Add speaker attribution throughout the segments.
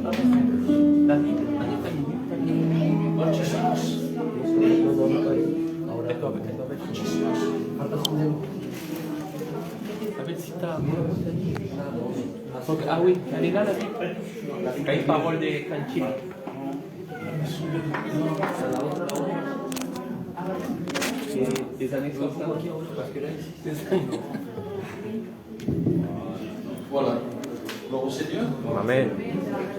Speaker 1: David, ah oui, elle est là la Bible. Quand il parle des cantiques. Des années 60. Parce que là, c'est ça.
Speaker 2: Voilà. Alors au Seigneur.
Speaker 3: Amen.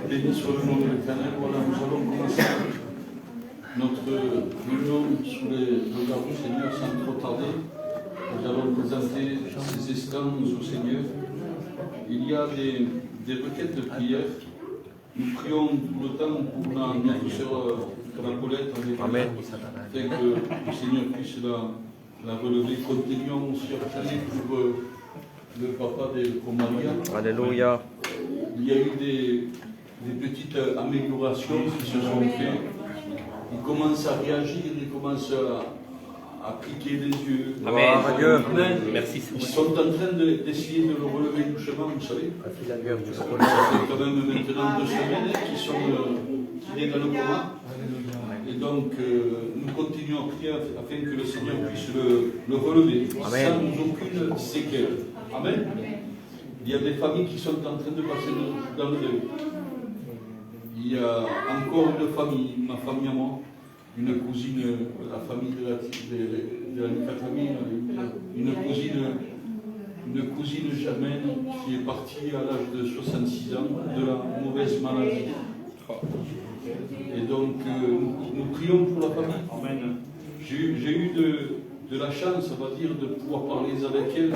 Speaker 2: Béni soit le nom de l'Éternel. Voilà, nous allons commencer notre réunion sous les regards du Seigneur sans trop tarder. Nous allons présenter ces esclaves au Seigneur. Il y a des requêtes de prière. Nous prions tout le temps pour notre sœur Paulette, afin que le Seigneur puisse la relever. Continuons aussi à prier pour le papa de Maria.
Speaker 3: Alléluia.
Speaker 2: Il y a eu des petites améliorations qui se sont faites. Il commence à réagir, il commence à piquer les yeux.
Speaker 3: Gloire à Dieu.
Speaker 1: Merci.
Speaker 2: Ils sont en train d'essayer de le relever doucement, vous savez. Ça fait quand même maintenant 2 semaines qu'il est dans le coma. Et donc, nous continuons à prier afin que le Seigneur puisse le relever, sans aucune séquelle. Amen. Il y a des familles qui sont en train de passer dans le deuil. Il y a encore une famille, ma famille à moi, une cousine, la famille de la Nicatamine, une cousine Germaine qui est partie à l'âge de 66 ans de la mauvaise maladie. Et donc, nous prions pour la famille. Amen. J'ai eu de la chance, on va dire, de pouvoir parler avec elle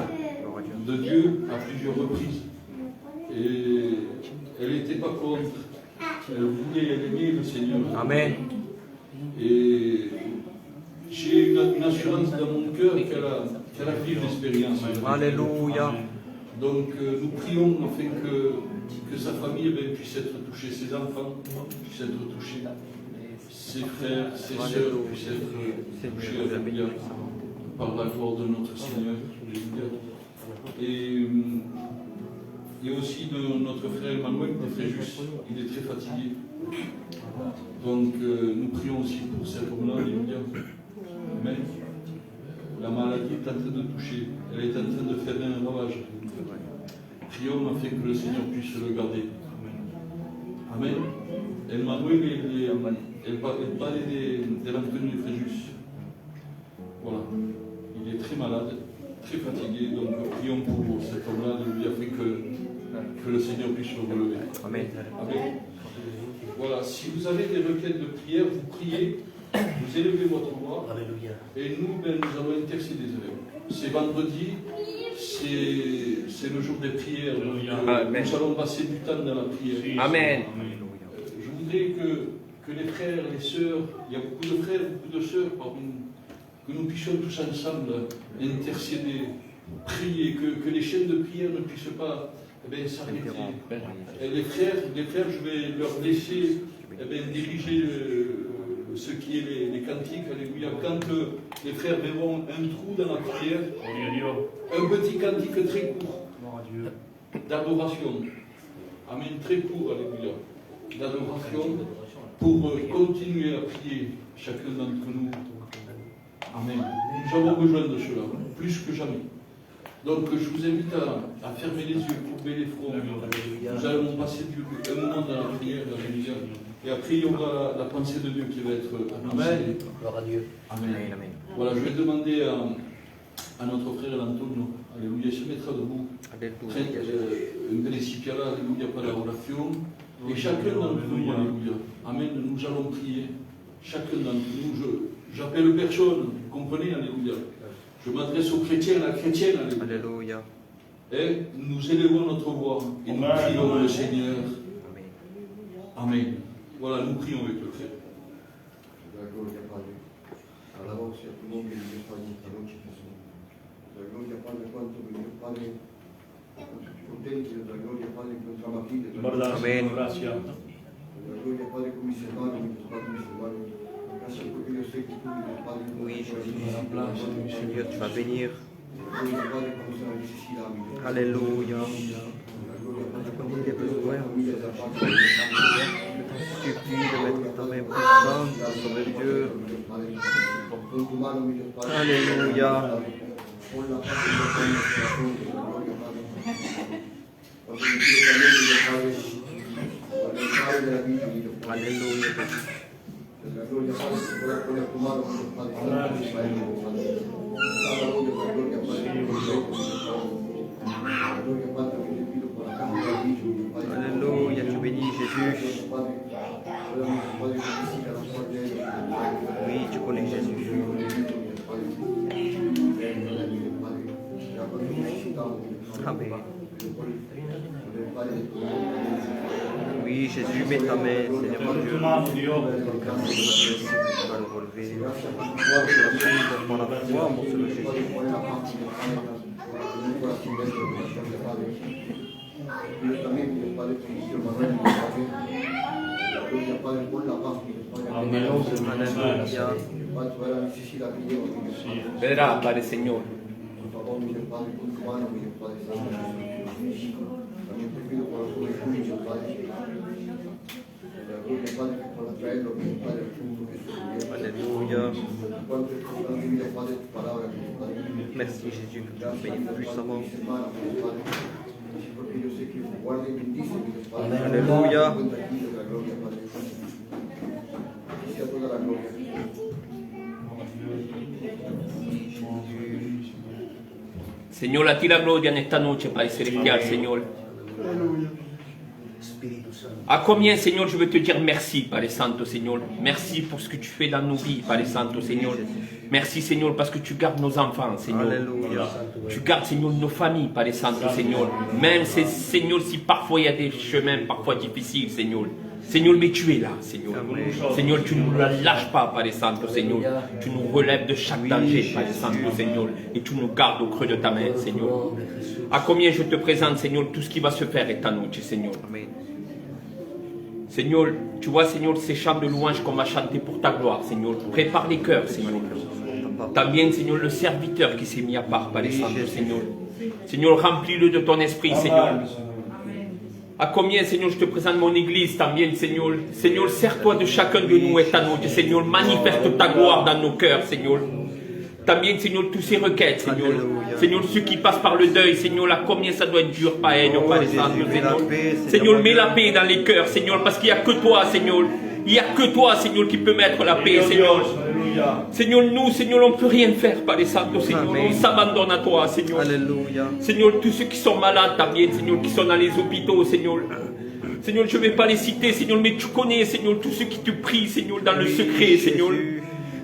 Speaker 2: de Dieu à plusieurs reprises. Et elle n'était pas contre. Elle aimait le Seigneur.
Speaker 3: Amen.
Speaker 2: Et j'ai une assurance dans mon cœur qu'elle a fait une expérience.
Speaker 3: Alléluia.
Speaker 2: Donc nous prions afin que sa famille puisse être touchée, ses enfants puissent être touchés, ses frères, ses sœurs puissent être touchés alléluia, par la gloire de notre Seigneur. Et il y a aussi notre frère Emmanuel de Fréjus, il est très fatigué. Donc nous prions aussi pour cet homme-là, alléluia. Amen. La maladie est en train de toucher, elle est en train de faire un ravage. Prions afin que le Seigneur puisse le garder. Amen. Emmanuel, elle parlait de l'Anthony de Fréjus. Voilà. Il est très malade, très fatigué, donc prions pour cet homme-là, afin que le Seigneur puisse le relever.
Speaker 3: Amen.
Speaker 2: Amen. Voilà, si vous avez des requêtes de prière, vous priez, vous élevez votre voix. Alléluia. Et nous, nous allons intercéder avec vous. C'est vendredi, c'est le jour des prières. Nous allons passer du temps dans la prière.
Speaker 3: Amen.
Speaker 2: Je voudrais que les frères, les sœurs, il y a beaucoup de frères, beaucoup de sœurs parmi nous, que nous puissions tous ensemble intercéder, prier, que les chaînes de prière ne puissent pas s'arrêter. Les frères, je vais leur laisser diriger ce qui est les cantiques. Alléluia. Quand les frères verront un trou dans la prière, un petit cantique très court d'adoration. Amen, très court, alléluia. D'adoration pour continuer à prier chacun d'entre nous. Amen. Nous avons besoin de cela, plus que jamais. Donc je vous invite à fermer les yeux, courber les fronts. Nous allons passer un moment dans la prière, alléluia. Et après, il y aura la pensée de Dieu qui va être annoncée.
Speaker 1: Gloire à Dieu.
Speaker 2: Amen. Amen. Voilà, je vais demander à notre frère Antonio, alléluia, il se mettra debout. Un principiala, alléluia, par la oration. Et chacun d'entre nous, alléluia. Amen, nous allons prier. Chacun d'entre nous, j'appelle personne, vous comprenez, alléluia. Je m'adresse aux chrétiens, à la chrétienne, alléluia. Et nous élevons notre voix et nous prions le Seigneur. Amen. Voilà, nous prions avec le frère.
Speaker 4: La gloria Padre, alabamos a tu nombre y Dios Padre esta noche, Jesús. La gloria Padre, cuanto Dios Padre, contenti la gloria Padre, encontramos aquí.
Speaker 3: Amén.
Speaker 4: Gracias. La gloria Padre, con mis hermanos, mis hermanos. Gracias porque yo sé que tú, Dios Padre,
Speaker 3: oui, Seigneur, tu vas bénir.
Speaker 4: La gloria Padre, cuando se la necesidad,
Speaker 3: Alléluia.
Speaker 4: La gloria Padre, cuando
Speaker 3: des besoins,
Speaker 4: familia de la paz.
Speaker 3: ta main puissante, Sauveur Dieu.
Speaker 4: Con tu mano, mi Dios Padre.
Speaker 3: Alléluia.
Speaker 4: Con la paz y la gloria, Padre. Cuando mi Dios también, mi Dios Padre, con el Padre de la vida, mi Dios Padre.
Speaker 3: Alléluia.
Speaker 4: La gloria, Padre, que puedas poner tu mano, mi Dios Padre, santo Israel, mi Dios Padre. Cada uno, la gloria, Padre, mi Dios Padre. La gloria, Padre, que te pido por acá, mi Dios Padre, mi Dios Padre.
Speaker 3: Alléluia, tu bénis Jésus. Oui, tu connais Jésus. Amen. Oui, Jésus, mets ta main, Seigneur mon Dieu. Merci pour le relever. Merci pour la foi, mon Seigneur Jésus. Alléluia.
Speaker 1: Verá, Padre Señor.
Speaker 4: Por favor, mi Dios Padre, con tu mano, mi Dios Padre Santo. También te pido por los jóvenes, mi Dios Padre. La gloria, Padre, que puedas traerlo, mi Dios Padre, al fruto que se tuviera.
Speaker 3: Alléluia.
Speaker 4: Cuánto es importante, mi Dios Padre, tu palabra, mi Dios Padre.
Speaker 3: Merci Jésus, que tu bénis puissamment.
Speaker 4: Mis hermanos, mi Dios Padre. Así porque yo sé que guarda y bendice, mi Dios Padre.
Speaker 3: Alléluia.
Speaker 4: Cuenta aquí de la gloria, Padre. Que sea toda la gloria.
Speaker 1: Señor, a ti la gloria en esta noche, Padre Celestial, Señor. À combien, Seigneur, je veux te dire merci, Padre Santo, Seigneur. Merci pour ce que tu fais dans nos vies, Padre Santo, Seigneur. Merci, Seigneur, parce que tu gardes nos enfants, Seigneur.
Speaker 3: Alléluia.
Speaker 1: Tu gardes, Seigneur, nos familles, Padre Santo, Seigneur. Même, Seigneur, si parfois il y a des chemins parfois difficiles, Seigneur. Seigneur, mais tu es là, Seigneur. Seigneur, tu ne nous lâches pas, Padre Santo, Seigneur. Tu nous relèves de chaque danger, Padre Santo, Seigneur. Et tu nous gardes au creux de ta main, Seigneur. À combien je te présente, Seigneur, tout ce qui va se faire esta noche, Seigneur.
Speaker 3: Amen.
Speaker 1: Seigneur, tu vois, Seigneur, ces chants de louange qu'on va chanter pour ta gloire, Seigneur. Prépare les cœurs, Seigneur. También, Seigneur, le serviteur qui s'est mis à part, Padre Santo, Seigneur. Seigneur, remplis-le de ton esprit, Seigneur. À combien, Seigneur, je te présente mon église también, Seigneur. Seigneur, sers-toi de chacun de nous esta noche, Seigneur. Manifeste ta gloire dans nos cœurs, Seigneur. También, Seigneur, tous ces requêtes, Seigneur.
Speaker 3: Alléluia.
Speaker 1: Seigneur, ceux qui passent par le deuil, Seigneur, là, combien ça doit être dur, Padre
Speaker 3: Oh,
Speaker 1: Padre
Speaker 3: Jésus,
Speaker 1: Santo,
Speaker 3: mets la
Speaker 1: Seigneur.
Speaker 3: paix,
Speaker 1: Seigneur, mets la
Speaker 3: Dieu.
Speaker 1: paix dans les cœurs, Seigneur, parce qu'il n'y a que toi, Seigneur. Il n'y a que toi, Seigneur, qui peut mettre la paix, Seigneur. Seigneur, nous, Seigneur, on ne peut rien faire, Padre Santo, Seigneur.
Speaker 3: Amen.
Speaker 1: On s'abandonne à toi, Seigneur.
Speaker 3: Alléluia.
Speaker 1: Seigneur, tous ceux qui sont malades, también, Seigneur, qui sont dans les hôpitaux, Seigneur. Seigneur, je ne vais pas les citer, Seigneur, mais tu connais, Seigneur, tous ceux qui te prient, Seigneur, dans le secret, Seigneur.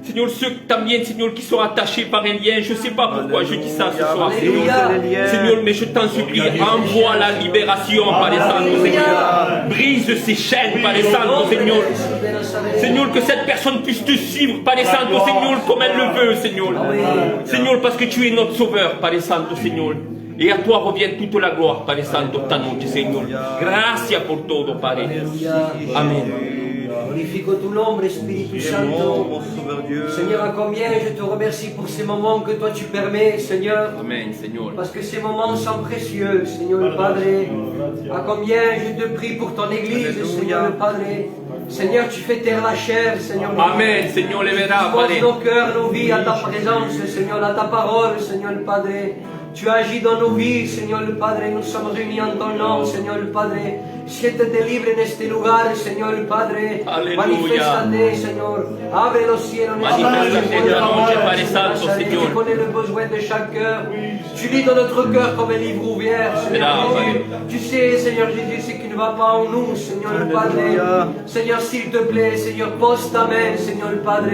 Speaker 1: Seigneur, ceux también, Seigneur, qui sont attachés par un lien, je ne sais pas pourquoi je dis ça ce soir, Seigneur. Seigneur, mais je t'en supplie, envoie la libération, Padre Santo, Seigneur. Brise ces chaînes, Padre Santo, Seigneur. Seigneur, que cette personne puisse te suivre, Padre Santo, Seigneur, comme elle le veut, Seigneur. Seigneur, parce que tu es notre sauveur, Padre Santo, Seigneur. Et à toi revient toute la gloire, Padre Santo, ta noche, Seigneur. Gracias por todo, Padre. Amen.
Speaker 5: Glorifico tu nombre, Espíritu
Speaker 3: Tu es bon,
Speaker 5: Santo.
Speaker 3: mon Sauveur Dieu.
Speaker 5: Seigneur, à combien je te remercie pour ces moments que toi tu permets, Seigneur.
Speaker 1: Amen, Seigneur.
Speaker 5: Parce que ces moments sont précieux, Seigneur le Padre. À combien je te prie pour ton Église,
Speaker 3: Alléluia.
Speaker 5: Seigneur le Padre. Seigneur, tu fais taire la chair, Seigneur.
Speaker 1: Amen, Seigneur, le verá,
Speaker 5: Pose
Speaker 1: Padre.
Speaker 5: nos cœurs, nos vies à ta présence, Seigneur, à ta parole, Seigneur le Padre. Tu agis dans nos vies, Señor el Padre. Nous sommes réunis en ton nom, Señor el Padre. Siéntete libre en este lugar, Señor el Padre.
Speaker 1: Aleluya.
Speaker 5: Manifiéstate, Señor. Abre los cielos en esta
Speaker 1: Maniféstate
Speaker 5: noche,
Speaker 1: esta noche, Padre
Speaker 5: Señor
Speaker 1: Santo,
Speaker 5: Nazaret.
Speaker 1: Señor.
Speaker 5: Tu connais le besoin de chaque cœur. Tu lis dans notre cœur comme un livre ouvert, Seigneur
Speaker 1: Là,
Speaker 5: Jésus. Tu sais, Seigneur Jésus, ce qui ne va pas en nous, Señor el Padre. Seigneur, s'il te plaît, Seigneur, pose ta main, Señor el Padre.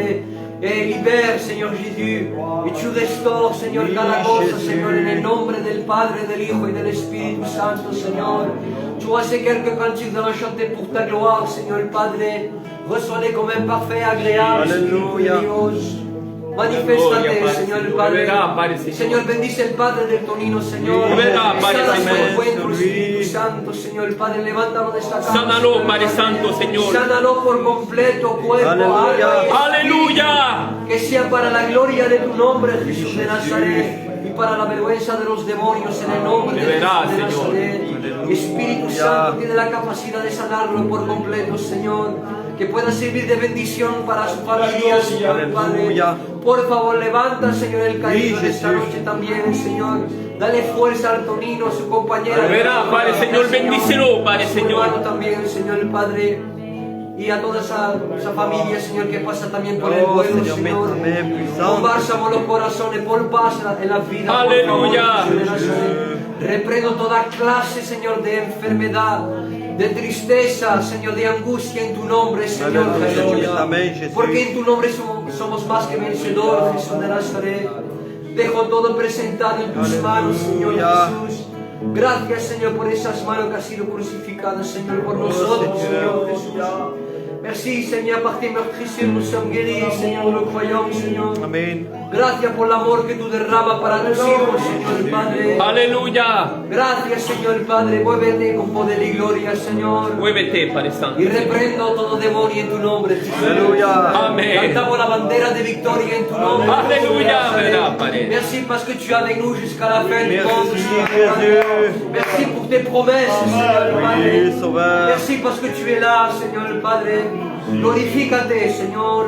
Speaker 5: Et libère, Señor Jésus, et tu restaures, Señor, cada cosa, Señor, en el nombre del Padre, del Hijo y del Espíritu Santo, Señor. Tu vois ces quelques cantiques de chanter pour ta gloire, Señor el Padre. Reçois-les comme un parfait, agréable,
Speaker 3: Alléluia.
Speaker 5: Dios. Maniféstate,
Speaker 1: Gloria,
Speaker 5: Señor el
Speaker 1: Padre.
Speaker 5: Padre.
Speaker 1: Padre, Señor.
Speaker 5: Señor, bendice el Padre del Tonino, Señor.
Speaker 1: Libera, Padre,
Speaker 5: Sana su
Speaker 1: Señor.
Speaker 5: encuentro, Espíritu Santo, Señor el Padre. Levántalo de esta cama.
Speaker 1: Sánalo,
Speaker 5: Señor el
Speaker 1: Padre
Speaker 5: Padre.
Speaker 1: Santo, Señor.
Speaker 5: Sánalo por completo, cuerpo,
Speaker 3: Aleluya.
Speaker 5: alma y espíritu.
Speaker 1: Aleluya.
Speaker 5: Que sea para la gloria de tu nombre, Jesús de Nazaret, y para la vergüenza de los demonios en el nombre de
Speaker 1: Libera,
Speaker 5: Jesús de
Speaker 1: Señor.
Speaker 5: Nazaret. Espíritu Santo tiene la capacidad de sanarlo por completo, Señor. que pueda servir de bendición para su familia, Señor Padre.
Speaker 3: Aleluya.
Speaker 5: Por favor, levanta, Señor, el caído de esta
Speaker 3: Jesús.
Speaker 5: noche también, Señor. Dale fuerza al Tonino, su compañero.
Speaker 1: Verá, Padre Señor, bendícelo, Padre
Speaker 5: Su hermano
Speaker 1: Señor.
Speaker 5: también, Señor Padre. Y a toda esa familia, Señor, que pasa también por el
Speaker 3: Oh,
Speaker 5: pueblo,
Speaker 3: Señor,
Speaker 5: Señor.
Speaker 3: métame puissant.
Speaker 5: Pon bálsamo los corazones, pon paz en la vida.
Speaker 1: Aleluya.
Speaker 5: Por favor, Jesús de Nazaret. Reprendo toda clase, Señor, de enfermedad, de tristeza, Señor, de angustia en tu nombre, Señor
Speaker 3: Aleluya.
Speaker 5: Jesús.
Speaker 3: Amén, Jesús.
Speaker 5: Porque en tu nombre somos más que vencedores, Jesús de Nazaret. Dejo todo presentado en tus manos, Señor
Speaker 3: Aleluya.
Speaker 5: Jesús. Gracias, Señor, por esas manos que han sido crucificadas, Señor, por nosotros, Señor Jesús. Merci, Seigneur, par tes meurtrissures, nous sommes guéris, Seigneur, nous le croyons, Señor.
Speaker 3: Amén.
Speaker 5: Gracias por el amor que tú derramas para tus hijos, Señor Padre.
Speaker 1: Aleluya.
Speaker 5: Gracias, Señor Padre. Muévete con poder y gloria, Señor.
Speaker 1: Muévete, Padre Santo.
Speaker 5: Y reprendo todo demonio en tu nombre, Jesús.
Speaker 3: Aleluya.
Speaker 1: Amén.
Speaker 5: Cantamos la bandera de victoria en tu nombre.
Speaker 1: Alléluia,
Speaker 5: Jesús de Nazaret.
Speaker 1: Padre.
Speaker 5: Merci parce que tu es avec nous jusqu'à la fin du
Speaker 3: Merci,
Speaker 5: monde, Seigneur
Speaker 3: Jésus.
Speaker 5: Padre. Merci pour tes promesses, Seigneur
Speaker 3: Oui,
Speaker 5: Padre.
Speaker 3: Sauveur.
Speaker 5: Merci parce que tu es là, Señor Padre. Glorifícate, Señor.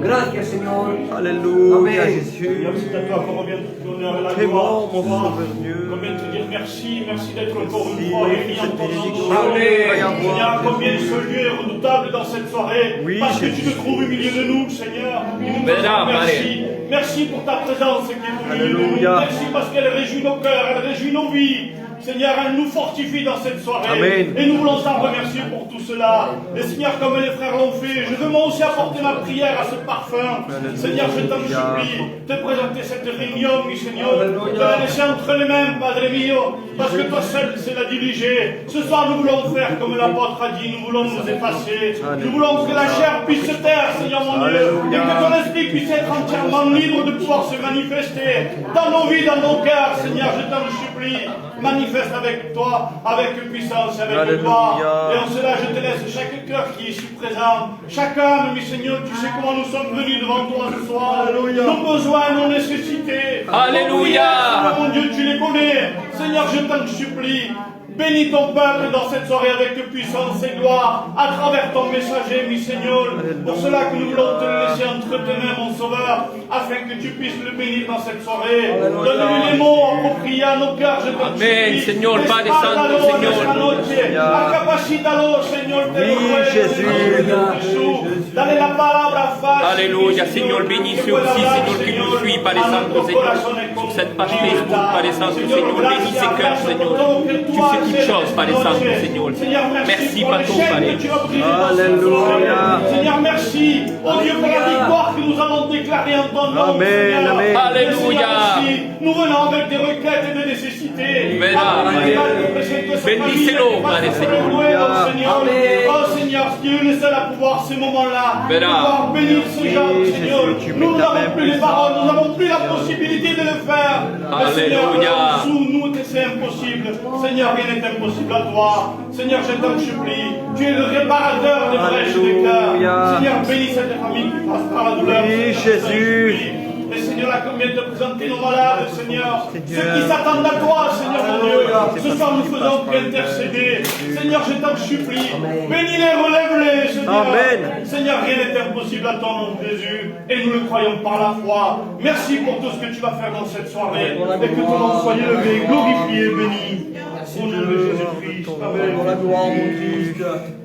Speaker 5: Gracias, Señor.
Speaker 3: Alléluia,
Speaker 5: Amen.
Speaker 3: Jésus.
Speaker 6: Seigneur, c'est à toi qu'on revient tout l'honneur et la
Speaker 3: Très
Speaker 6: gloire
Speaker 3: bon, mon
Speaker 6: ce soir.
Speaker 3: Sauveur Dieu.
Speaker 6: Combien te dire merci, merci d'être encore une
Speaker 3: Merci,
Speaker 6: fois
Speaker 3: oui,
Speaker 6: réunis en
Speaker 3: cette
Speaker 6: ton nom.
Speaker 3: bénédiction.
Speaker 1: Amen.
Speaker 6: Seigneur, combien ce lieu est redoutable dans cette soirée,
Speaker 3: Oui,
Speaker 6: parce que tu
Speaker 3: Jésus.
Speaker 6: te trouves au milieu de nous, Seigneur. Et nous te
Speaker 1: Bénin,
Speaker 6: disons merci.
Speaker 1: Marie.
Speaker 6: Merci pour ta présence qui est au milieu de nous.
Speaker 3: Alléluia.
Speaker 6: Merci parce qu'elle réjouit nos cœurs, elle réjouit nos vies. Seigneur, elle nous fortifie dans cette soirée.
Speaker 3: Amen.
Speaker 6: Et nous voulons t'en remercier pour tout cela. Et Seigneur, comme les frères l'ont fait, je veux moi aussi apporter ma prière à ce parfum. Seigneur, je t'en supplie, te présenter cette réunion, mi Seigneur. Te la laisser entre les mains, Padre mio, parce que toi seul sais la diriger. Ce soir, nous voulons faire comme l'apôtre a dit, nous voulons nous effacer. Nous voulons que la chair puisse se taire, Seigneur mon Dieu. Et que ton esprit puisse être entièrement libre de pouvoir se manifester dans nos vies, dans nos cœurs. Seigneur, je t'en supplie, manifeste avec toi, avec puissance, avec
Speaker 3: Alléluia.
Speaker 6: gloire. Et en cela, je te laisse chaque cœur qui est ici présent, chaque âme, mi Seigneur, tu sais comment nous sommes venus devant toi ce soir. Nos besoins, nos nécessités.
Speaker 1: Alléluia.
Speaker 6: Nos prières, mon Dieu, tu les connais. Seigneur, je t'en supplie. Bénis ton peuple dans cette soirée avec puissance et gloire, à travers ton messager, mi Seigneur. Pour cela que nous voulons te laisser entre tes mains, mon Sauveur, afin que tu puisses le bénir dans cette soirée. Donne-lui les mots appropriés à nos cœurs, je t'en
Speaker 1: Amen,
Speaker 6: supplie.
Speaker 1: Señor, Padre Santo, Señor.
Speaker 6: Capacítalo, Señor, te lo
Speaker 3: Oui,
Speaker 6: ruego,
Speaker 3: Jésus.
Speaker 6: Jesús. Dale la palabra fácil.
Speaker 1: Alléluia, Seigneur, bénis ceux aussi, Seigneur, qui nous suivent, Padre Santo, Seigneur, sur cette page Facebook, Padre Santo, Seigneur, bénis ces cœurs, Seigneur. Tu sais toutes choses, Padre Santo, Seigneur. Merci, Pato, Padre.
Speaker 3: Alléluia.
Speaker 6: Seigneur, merci. Oh Dieu, pour la victoire que nous avons déclarée en ton nom.
Speaker 3: Amen,
Speaker 6: Seigneur.
Speaker 3: amen.
Speaker 1: Alléluia.
Speaker 6: Seigneur, merci. Nous venons avec des requêtes et des nécessités.
Speaker 1: Bendicelo, Padre Señor.
Speaker 6: Oh Seigneur, tu es le seul à pouvoir ces moments-là.
Speaker 1: Verá.
Speaker 6: Pouvoir bénir ces gens,
Speaker 3: Oui,
Speaker 6: Seigneur.
Speaker 3: Jésus, tu
Speaker 6: Nous
Speaker 3: mets ta
Speaker 6: n'avons
Speaker 3: main
Speaker 6: plus les
Speaker 3: puissante.
Speaker 6: paroles, nous n'avons plus la possibilité de le faire. Mais Seigneur,
Speaker 1: Alléluia.
Speaker 6: sous nous, c'est impossible. Seigneur, rien n'est impossible à toi. Seigneur, je t'en supplie. Tu es le réparateur des brèches des cœurs.
Speaker 3: Alléluia.
Speaker 6: Seigneur, bénis cette famille qui passe par la douleur.
Speaker 3: Oui,
Speaker 6: Seigneur, je t'en
Speaker 3: Jésus.
Speaker 6: supplie. Et Seigneur, là, combien te présenter nos malades, Seigneur.
Speaker 3: Seigneur.
Speaker 6: Ceux qui s'attendent à toi, Seigneur mon Dieu.
Speaker 3: C'est
Speaker 6: Ce
Speaker 3: pas
Speaker 6: soir,
Speaker 3: ce
Speaker 6: nous
Speaker 3: qui
Speaker 6: faisons
Speaker 3: passe par le
Speaker 6: qu'intercéder.
Speaker 3: Jésus.
Speaker 6: Seigneur, je t'en supplie. Bénis-les, relève-les, Seigneur.
Speaker 3: Amen.
Speaker 6: Seigneur, rien n'est impossible à ton nom, Jésus. Et nous le croyons par la foi. Merci pour tout ce que tu vas faire dans cette soirée. Et que ton nom soit élevé, glorifié, béni. Au nom de Jésus-Christ. Amen.
Speaker 5: Pour la gloire, mon Christ.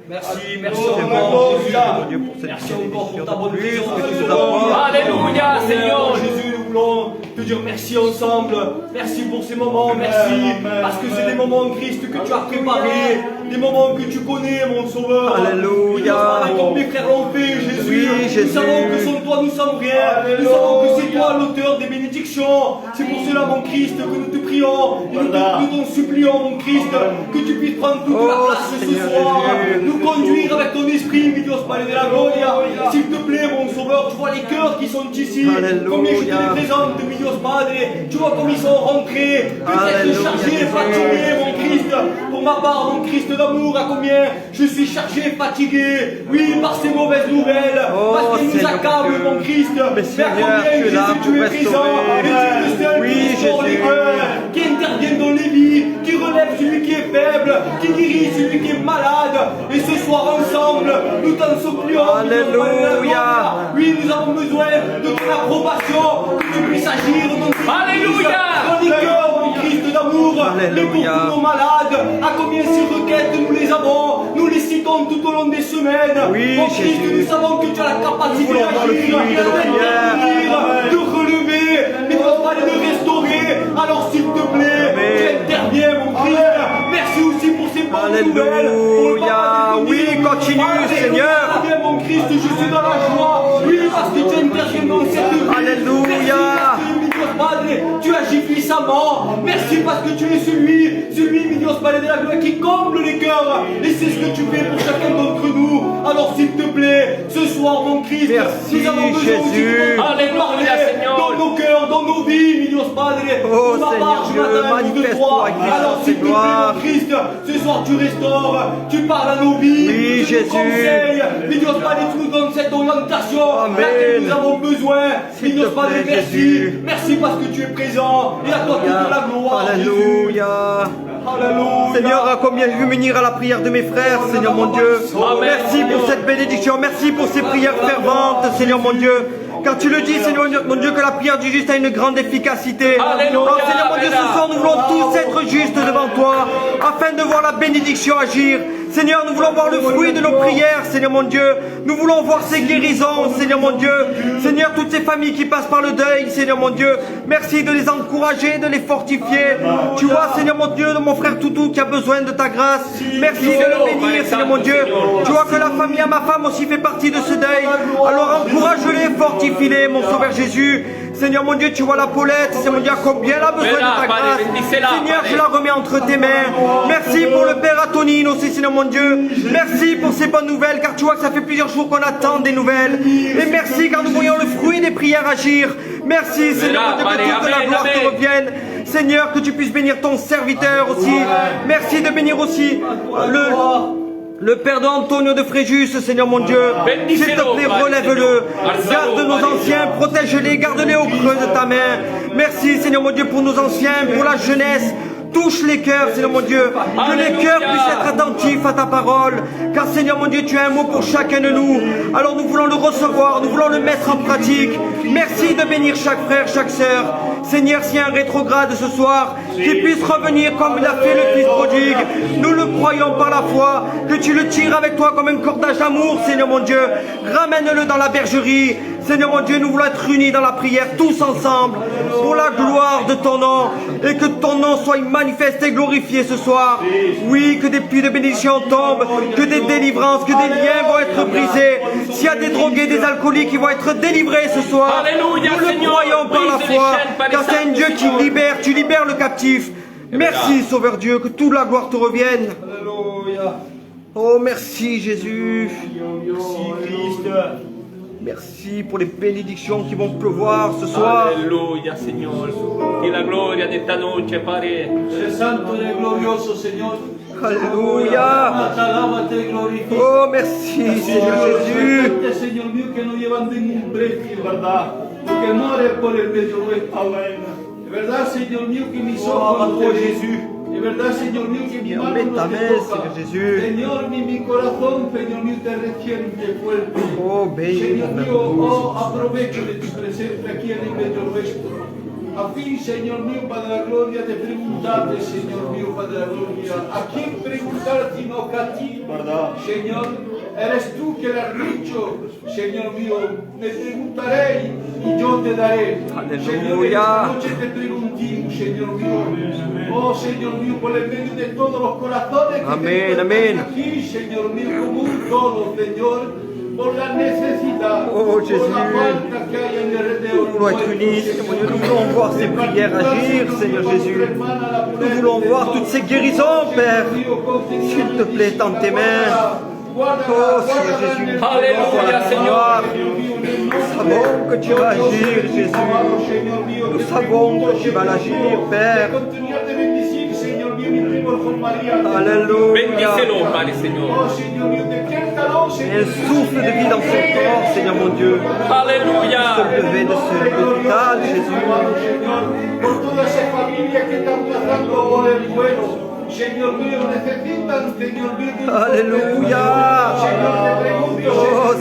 Speaker 5: Merci, merci
Speaker 6: Oh,
Speaker 5: encore,
Speaker 6: Alléluia.
Speaker 5: Jésus.
Speaker 3: Mon Dieu, pour cette
Speaker 5: Merci encore pour ta bonne
Speaker 3: Plus
Speaker 5: présence.
Speaker 3: que tu nous apportes.
Speaker 1: Alléluia, Seigneur.
Speaker 5: Jésus, nous voulons te dire merci ensemble. Merci pour ces moments, merci. Parce que c'est des moments, Christ, que tu as préparés. Des moments que tu connais, mon Sauveur.
Speaker 3: Alléluia.
Speaker 5: Comme mes frères l'ont fait, Jésus.
Speaker 3: Oui, Jésus.
Speaker 5: Nous savons que sans toi, nous sommes rien. Nous savons que c'est toi l'auteur des bénédictions. C'est pour cela, mon Christ, que nous te prions. Et nous t'en supplions, mon Christ, que tu puisses prendre toute la
Speaker 3: Oh,
Speaker 5: place ce
Speaker 3: Seigneur
Speaker 5: soir.
Speaker 3: Jésus.
Speaker 5: Nous conduire avec ton esprit, mi Dios Padre de la Gloria. S'il te plaît, mon Sauveur, tu vois les cœurs qui sont ici.
Speaker 3: Alléluia.
Speaker 5: Combien je te les présente, mi Dios Padre. Tu vois comme ils sont rentrés. Peut-être
Speaker 3: Alléluia,
Speaker 5: chargés,
Speaker 3: Jésus.
Speaker 5: fatigués, mon Christ. Pour ma part, mon Christ d'amour, à combien je suis chargé, fatigué. Oui, par ces mauvaises nouvelles.
Speaker 3: Oh,
Speaker 5: parce qu'ils nous
Speaker 3: Seigneur
Speaker 5: accablent,
Speaker 3: Dieu.
Speaker 5: mon Christ.
Speaker 3: Mais Seigneur,
Speaker 5: à combien,
Speaker 3: tu es là
Speaker 5: Jésus,
Speaker 3: pour
Speaker 5: tu es
Speaker 3: restaurer.
Speaker 5: présent. Et tu es le seul
Speaker 3: Oui,
Speaker 5: qui restaure les
Speaker 3: Jésus.
Speaker 5: cœurs, qui intervient dans les vies, qui relève celui qui est faible, qui guérit celui qui est malade. Et ce soir, ensemble, nous t'en supplions.
Speaker 3: Alléluia.
Speaker 5: Oui, nous avons besoin de ton approbation, que tu puisses agir dans nos
Speaker 1: Alléluia.
Speaker 5: dans les cœurs, mon Christ d'amour, mais pour
Speaker 3: Alléluia.
Speaker 5: tous nos malades, à combien ces requêtes nous les avons, nous les citons tout au long des semaines.
Speaker 3: Oui,
Speaker 5: mon Christ,
Speaker 3: Jésus.
Speaker 5: nous savons que tu as la capacité
Speaker 3: Nous voulons voir le fruit de nos prières.
Speaker 5: de relever, mais de restaurer. Alors s'il te plaît,
Speaker 3: Amen.
Speaker 5: tu interviens, mon Christ. Merci aussi pour ces bonnes nouvelles.
Speaker 3: Alléluia. Oui, continue, Seigneur.
Speaker 5: Bien, mon Christ, je suis dans la joie. Oui, parce que tu interviens dans cette vie.
Speaker 3: Alléluia.
Speaker 5: Merci, mi Dios Padre, tu agis puissamment. Merci parce que tu es celui, mi Dios Padre de la gloire, qui comble les cœurs. Et c'est ce que tu fais pour chacun d'entre nous. Alors s'il te plaît, ce soir, mon Christ,
Speaker 3: Merci,
Speaker 5: nous avons besoin aussi
Speaker 3: Jésus.
Speaker 5: de ton
Speaker 1: Alléluia,
Speaker 5: parler
Speaker 1: Seigneur.
Speaker 5: dans nos cœurs, dans nos vies, mi Dios Padre.
Speaker 3: Oh,
Speaker 5: Pour ma
Speaker 3: Seigneur
Speaker 5: part, je
Speaker 3: Dieu,
Speaker 5: m'attends à nous de
Speaker 3: manifeste-toi
Speaker 5: toi.
Speaker 3: avec puissance
Speaker 5: Alors
Speaker 3: et
Speaker 5: s'il te plaît,
Speaker 3: gloire.
Speaker 5: mon Christ, ce soir tu restaures, tu parles à nos vies,
Speaker 3: Oui,
Speaker 5: tu
Speaker 3: Jésus.
Speaker 5: nous conseilles, mi Dios Padre, tu nous donnes cette orientation
Speaker 3: Amen.
Speaker 5: laquelle nous avons besoin. Mi
Speaker 3: S'il
Speaker 5: Dios
Speaker 3: te
Speaker 5: Padre,
Speaker 3: plaît,
Speaker 5: merci.
Speaker 3: Jésus.
Speaker 5: Merci parce que tu es présent et à toi toute la gloire. Jésus.
Speaker 3: Alléluia.
Speaker 5: Alléluia.
Speaker 3: Seigneur, à combien je veux m'unir à la prière de mes frères, Seigneur mon Dieu. Merci pour cette bénédiction, merci pour ces prières ferventes, Seigneur mon Dieu. Car tu le dis, Seigneur mon Dieu, que la prière du juste a une grande efficacité.
Speaker 1: Alléluia.
Speaker 3: Alors, Seigneur mon Dieu, ce soir, nous voulons tous être justes devant toi, afin de voir la bénédiction agir. Seigneur, nous voulons voir le fruit de nos prières, Seigneur mon Dieu. Nous voulons voir ces guérisons, Seigneur mon Dieu. Seigneur, toutes ces familles qui passent par le deuil, Seigneur mon Dieu. Merci de les encourager, de les fortifier. Tu vois, Seigneur mon Dieu, de mon frère Toutou qui a besoin de ta grâce. Merci de le bénir, Seigneur mon Dieu. Tu vois que la famille à ma femme aussi fait partie de ce deuil. Alors encourage-les, fortifie-les, mon Sauveur Jésus. Seigneur mon Dieu, tu vois la Paulette, Seigneur mon Dieu, combien elle a besoin de ta grâce. Seigneur, je la remets entre tes mains. Merci pour le Père Antonine aussi, Seigneur mon Dieu. Merci pour ces bonnes nouvelles, car tu vois que ça fait plusieurs jours qu'on attend des nouvelles. Et merci car nous voyons le fruit des prières agir. Merci, Seigneur mon Dieu, que toute la gloire te revienne. Seigneur, que tu puisses bénir ton serviteur aussi. Merci de bénir aussi le Père d'Antonio de Fréjus, Seigneur mon Dieu. S'il te plaît, relève-le. Garde nos anciens, protège-les, garde-les au creux de ta main. Merci, Seigneur mon Dieu, pour nos anciens, pour la jeunesse. Touche les cœurs, Seigneur mon Dieu. Que les cœurs puissent être attentifs à ta parole. Car, Seigneur mon Dieu, tu as un mot pour chacun de nous. Alors nous voulons le recevoir, nous voulons le mettre en pratique. Merci de bénir chaque frère, chaque sœur. Seigneur, s'il y a un rétrograde ce soir, qu'il puisse revenir comme il a fait le Fils prodigue. Nous le croyons par la foi, que tu le tires avec toi comme un cordage d'amour, Seigneur mon Dieu. Ramène-le dans la bergerie. Seigneur mon Dieu, nous voulons être unis dans la prière, tous ensemble, pour la gloire de ton nom, et que ton nom soit manifesté et glorifié ce soir. Oui, que des pluies de bénédiction tombent, que des délivrances, que des liens vont être brisés. S'il y a des drogués, des alcooliques qui vont être délivrés ce soir,
Speaker 1: Alléluia,
Speaker 3: nous le
Speaker 1: Seigneur.
Speaker 3: croyons par la
Speaker 1: Brise les
Speaker 3: foi,
Speaker 1: chaînes, par les
Speaker 3: car c'est un Dieu qui libère, tu libères le captif. Merci, Sauveur Dieu, que toute la gloire te revienne.
Speaker 5: Alléluia.
Speaker 3: Oh, merci Jésus.
Speaker 6: Merci Christ.
Speaker 3: Merci pour les bénédictions qui vont pleuvoir ce soir.
Speaker 1: Alléluia, Seigneur. Que la gloria de esta noche, Padre.
Speaker 2: Eres santo y glorioso, Señor.
Speaker 3: Alléluia.
Speaker 2: Alábate, glorifica.
Speaker 3: Oh, merci Seigneur Jésus.
Speaker 2: Señor mío, que no llevan ningún precio, ¿verdad? Porque muere por el medio nuestro. Amén. De verdad, Señor mío, que mis ojos te ven. De verdad, Señor mío, que mi mano no te toca. Señor, mi corazón, Señor mío, te resiente fuerte.
Speaker 3: Oh,
Speaker 2: Señor
Speaker 3: béni.
Speaker 2: mío, oh, aprovecho de tu presencia aquí en el medio nuestro. A fin, Señor mío, Padre de la Gloria, de preguntarte, Señor mío, Padre de la Gloria, ¿a quién preguntar sino que a ti? Señor, eres tú que le has dicho, Señor mío, me preguntaré y yo te daré. Señor, esta noche te preguntamos, Señor mío, oh Señor mío, por el medio de todos los corazones que
Speaker 3: Amén,
Speaker 2: te
Speaker 3: amén.
Speaker 2: aquí, Señor mío, como un todo, Señor, por la necesidad,
Speaker 3: Oh,
Speaker 2: por
Speaker 3: Jésus.
Speaker 2: la falta que hay en el rededor.
Speaker 3: Nous voulons être unis, Seigneur mon Dieu. Nous voulons voir ces prières agir, Seigneur Jésus. Nous voulons voir toutes ces guérisons, Père. S'il te plaît, tends tes mains. Oh, Seigneur Jésus.
Speaker 1: Alléluia, Seigneur.
Speaker 3: Nous savons que tu vas agir, Jésus. Nous savons que tu vas l'agir, Père. Alléluia.
Speaker 1: Bendícelo, Padre, Señor.
Speaker 3: Et un souffle de vie dans son corps, Seigneur mon Dieu.
Speaker 1: Alléluia.
Speaker 3: Se lever de ce l'hôpital, Jésus.
Speaker 2: Por todas esas familias que están pasando por el duelo, Señor mío, necesitan, Señor mío, de un
Speaker 3: Alléluia.
Speaker 2: Señor, te pregunto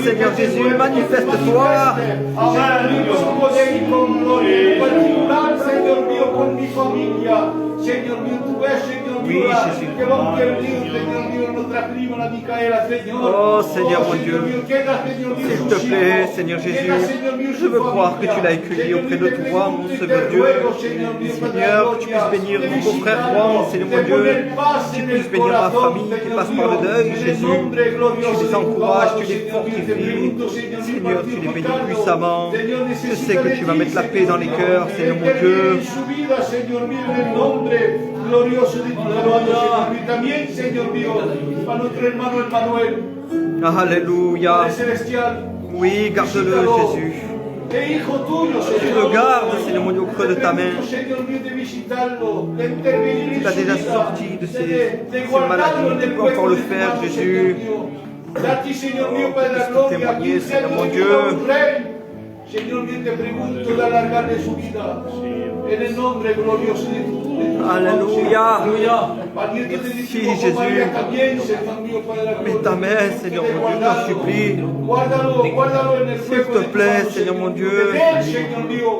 Speaker 3: Seigneur Jésus, manifeste-toi.
Speaker 6: Amen. Io sono così con gloria, in particolare, Signor mio, con mia famiglia. Signor mio, tu es, Signor mio, che non per Dio, Signor mio, nostra prima, la Micaela, Signor.
Speaker 3: Oh Seigneur mon Dieu, s'il te plaît, Seigneur Jésus, je veux croire que tu l'as accueilli auprès de toi, mon Sauveur Dieu. Seigneur, que tu puisses bénir mon beau-frère Juan, Seigneur mon Dieu, que tu puisses bénir ma famille qui passe par le deuil, Jésus. Tu les encourages, tu les fortifies. Seigneur, tu les bénis puissamment. Je sais que tu vas mettre la paix dans les cœurs, Seigneur mon Dieu.
Speaker 6: Glorioso de tu Señor, y también, Señor Dios, para nuestro hermano Emmanuel,
Speaker 3: Alléluia.
Speaker 6: celestial,
Speaker 3: Oui, garde-le, Jésus.
Speaker 6: e hijo tuyo,
Speaker 3: Tu
Speaker 6: Señor.
Speaker 3: le gardes, Seigneur mon Dieu, au creux de ta main.
Speaker 6: Señor mío, de visitarlo, de intervenir
Speaker 3: Tu l'as déjà sorti de ces maladies. Tu peux encore le faire, Jésus.
Speaker 6: Dati, Señor mío, para la
Speaker 3: Puisque
Speaker 6: gloria,
Speaker 3: témoigner,
Speaker 6: aquí
Speaker 3: Seigneur mon
Speaker 6: Dieu.
Speaker 3: Dieu.
Speaker 6: Señor mío, te pregunto de alargarle su vida, en el nombre glorioso de tu
Speaker 3: Alléluia.
Speaker 6: Valiente te
Speaker 3: Merci,
Speaker 6: decimos,
Speaker 3: Jésus.
Speaker 6: María, también, Señor mío, para la
Speaker 3: Mets ta
Speaker 6: gloria.
Speaker 3: main, Seigneur mon Dieu, t'en supplie.
Speaker 6: Guárdalo, guárdalo en el
Speaker 3: S'il
Speaker 6: fuego
Speaker 3: te
Speaker 6: de tu
Speaker 3: plaît,
Speaker 6: mano,
Speaker 3: Seigneur mon Dieu.
Speaker 6: De él, Señor mío,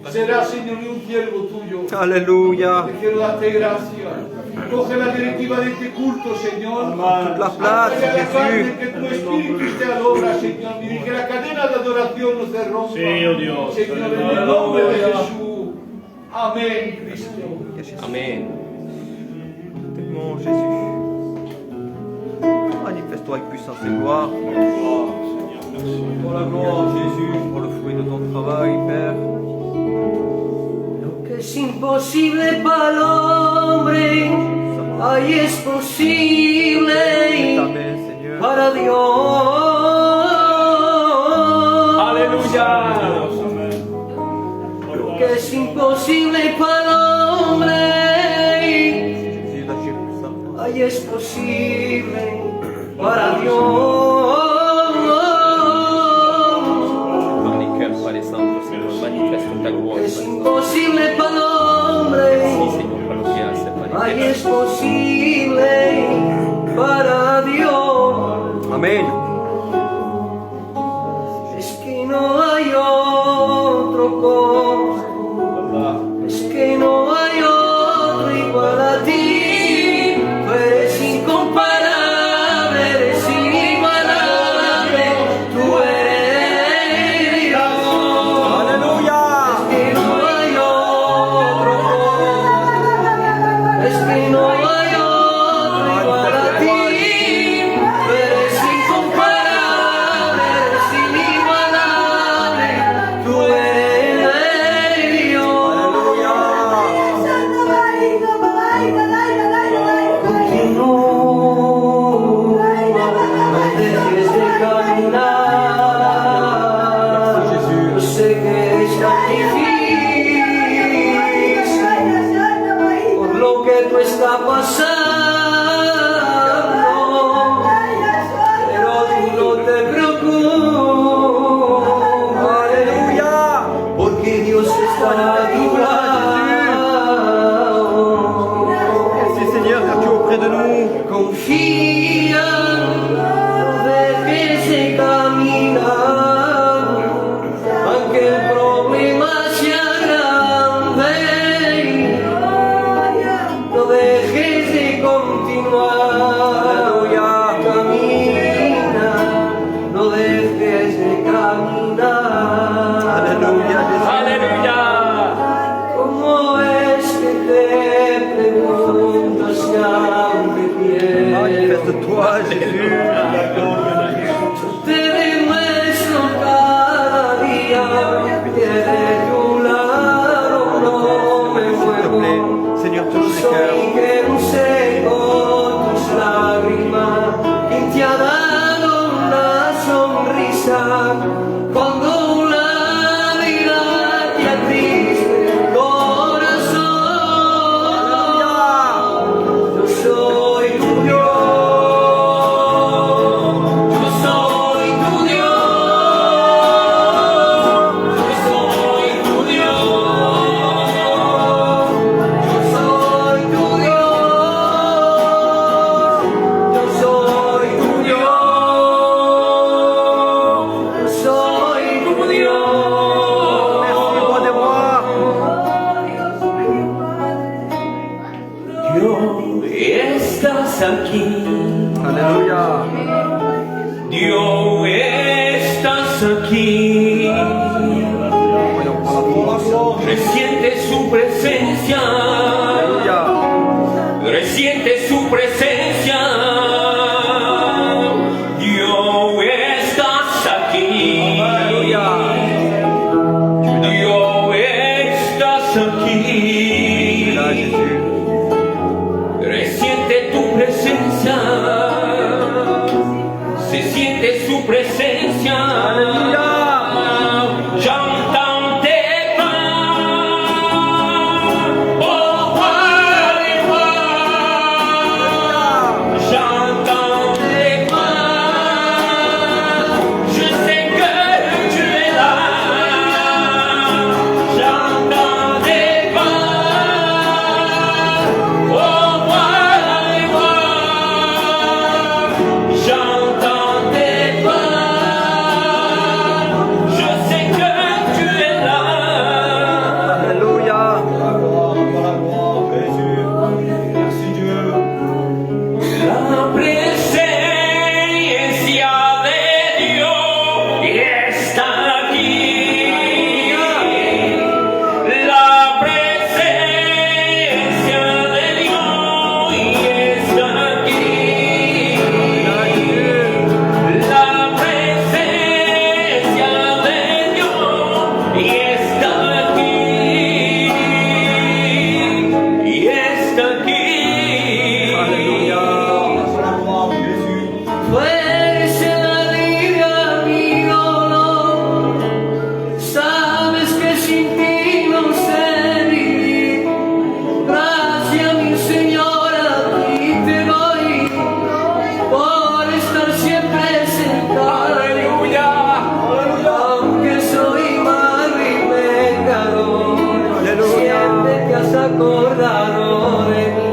Speaker 6: será, Señor mío, un siervo tuyo.
Speaker 3: Alléluia.
Speaker 6: Te quiero darte gracias. Coge la directiva de este culto, Señor.
Speaker 3: Toute la place, Jésus.
Speaker 6: Que tu espíritu esté a la obra, Señor mío, y que la cadena de adoración no se rompa. Sí, oh Dios. Señor, en el nombre de Jesús. Amén, Cristo.
Speaker 1: Amen.
Speaker 3: Mon Jésus. Manifeste-toi avec puissance et gloire. Pour la gloire, Jésus, pour le fruit de ton travail, Père.
Speaker 5: Lo que es imposible para el hombre, ahí es posible
Speaker 3: Ta main, Seigneur.
Speaker 5: para Dios.
Speaker 1: Alléluia.
Speaker 5: Lo que es imposible para el hombre,
Speaker 3: Jésus, d'agir puissamment.
Speaker 5: ahí es posible para Dios.
Speaker 1: Dans les cœurs, par les centres, Seigneur, manifeste ta gloire.
Speaker 5: Es imposible para el hombre,
Speaker 1: Merci, Seigneur, par le bien, c'est pas les
Speaker 5: ahí
Speaker 1: cœurs.
Speaker 5: es posible para Dios.
Speaker 3: Amen.
Speaker 5: Es que no hay otro como, es que no hay otro igual a ti. Tú eres incomparable, eres inigualable. Tú eres Dios.
Speaker 3: Alléluia.
Speaker 5: Que no hay otro como, es que no hay otro igual a ti. Tú eres incomparable, eres inigualable. Tú eres Dios. No dejes de caminar. Yo sé que es tan difícil por lo que tú estás pasando, pero tú no te preocupes.
Speaker 3: Alléluia.
Speaker 5: Porque Dios está a tu lado.
Speaker 3: Merci, Seigneur, car tu es auprès de nous.
Speaker 5: Confía, no dejes de caminar, aunque el problema sea grande. No dejes de continuar. Camina, no dejes de caminar.
Speaker 3: Alléluia.
Speaker 1: Alléluia.
Speaker 5: ¿Cómo es que te preguntas si aún me quieres?
Speaker 3: Manifeste-toi, Jésus.
Speaker 5: Te demuestro cada día que de tu lado no me
Speaker 3: S'il te
Speaker 5: muevo.
Speaker 3: plaît, Seigneur,
Speaker 5: Yo
Speaker 3: touche les
Speaker 5: soy
Speaker 3: cœurs.
Speaker 5: que no seco tus lágrimas, quien te ha dado una sonrisa cuando la vida te atriste el corazón. Yo soy tu Dios, yo soy tu Dios, yo soy tu Dios, yo soy tu Dios, yo soy tu Dios.
Speaker 1: de su presencia. J'entends tes pas. Oh, j'entends tes pas. Je sais que tu es là. J'entends tes pas. Oh, j'entends tes pas. Je sais que tu es là.
Speaker 3: Alléluia.
Speaker 1: La presencia de Dios está aquí. La presencia de Dios está aquí. La presencia de Dios está aquí. Y está aquí.
Speaker 5: Fuerza alivia mi dolor. Sabes que sin ti no sé vivir. Gracias, mi Señor, a ti te doy por estar siempre cerca de mí. Aunque soy malo y pecador, siempre te has acordado de mí.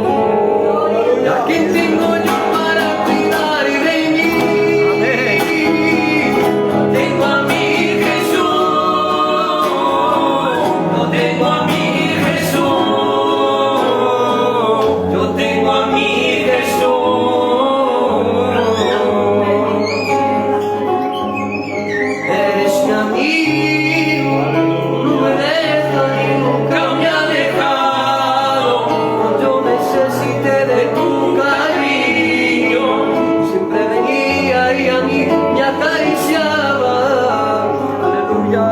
Speaker 5: ¿Y a quién tengo yo para cuidar de mí? Tengo a mi Jesús, yo tengo a mi Jesús, yo tengo a mi Jesús. Eres mi amigo, no me dejas y nunca me has dejado. Yo necesité de tu cariño, siempre venía y a mí me acariciaba. Aleluya.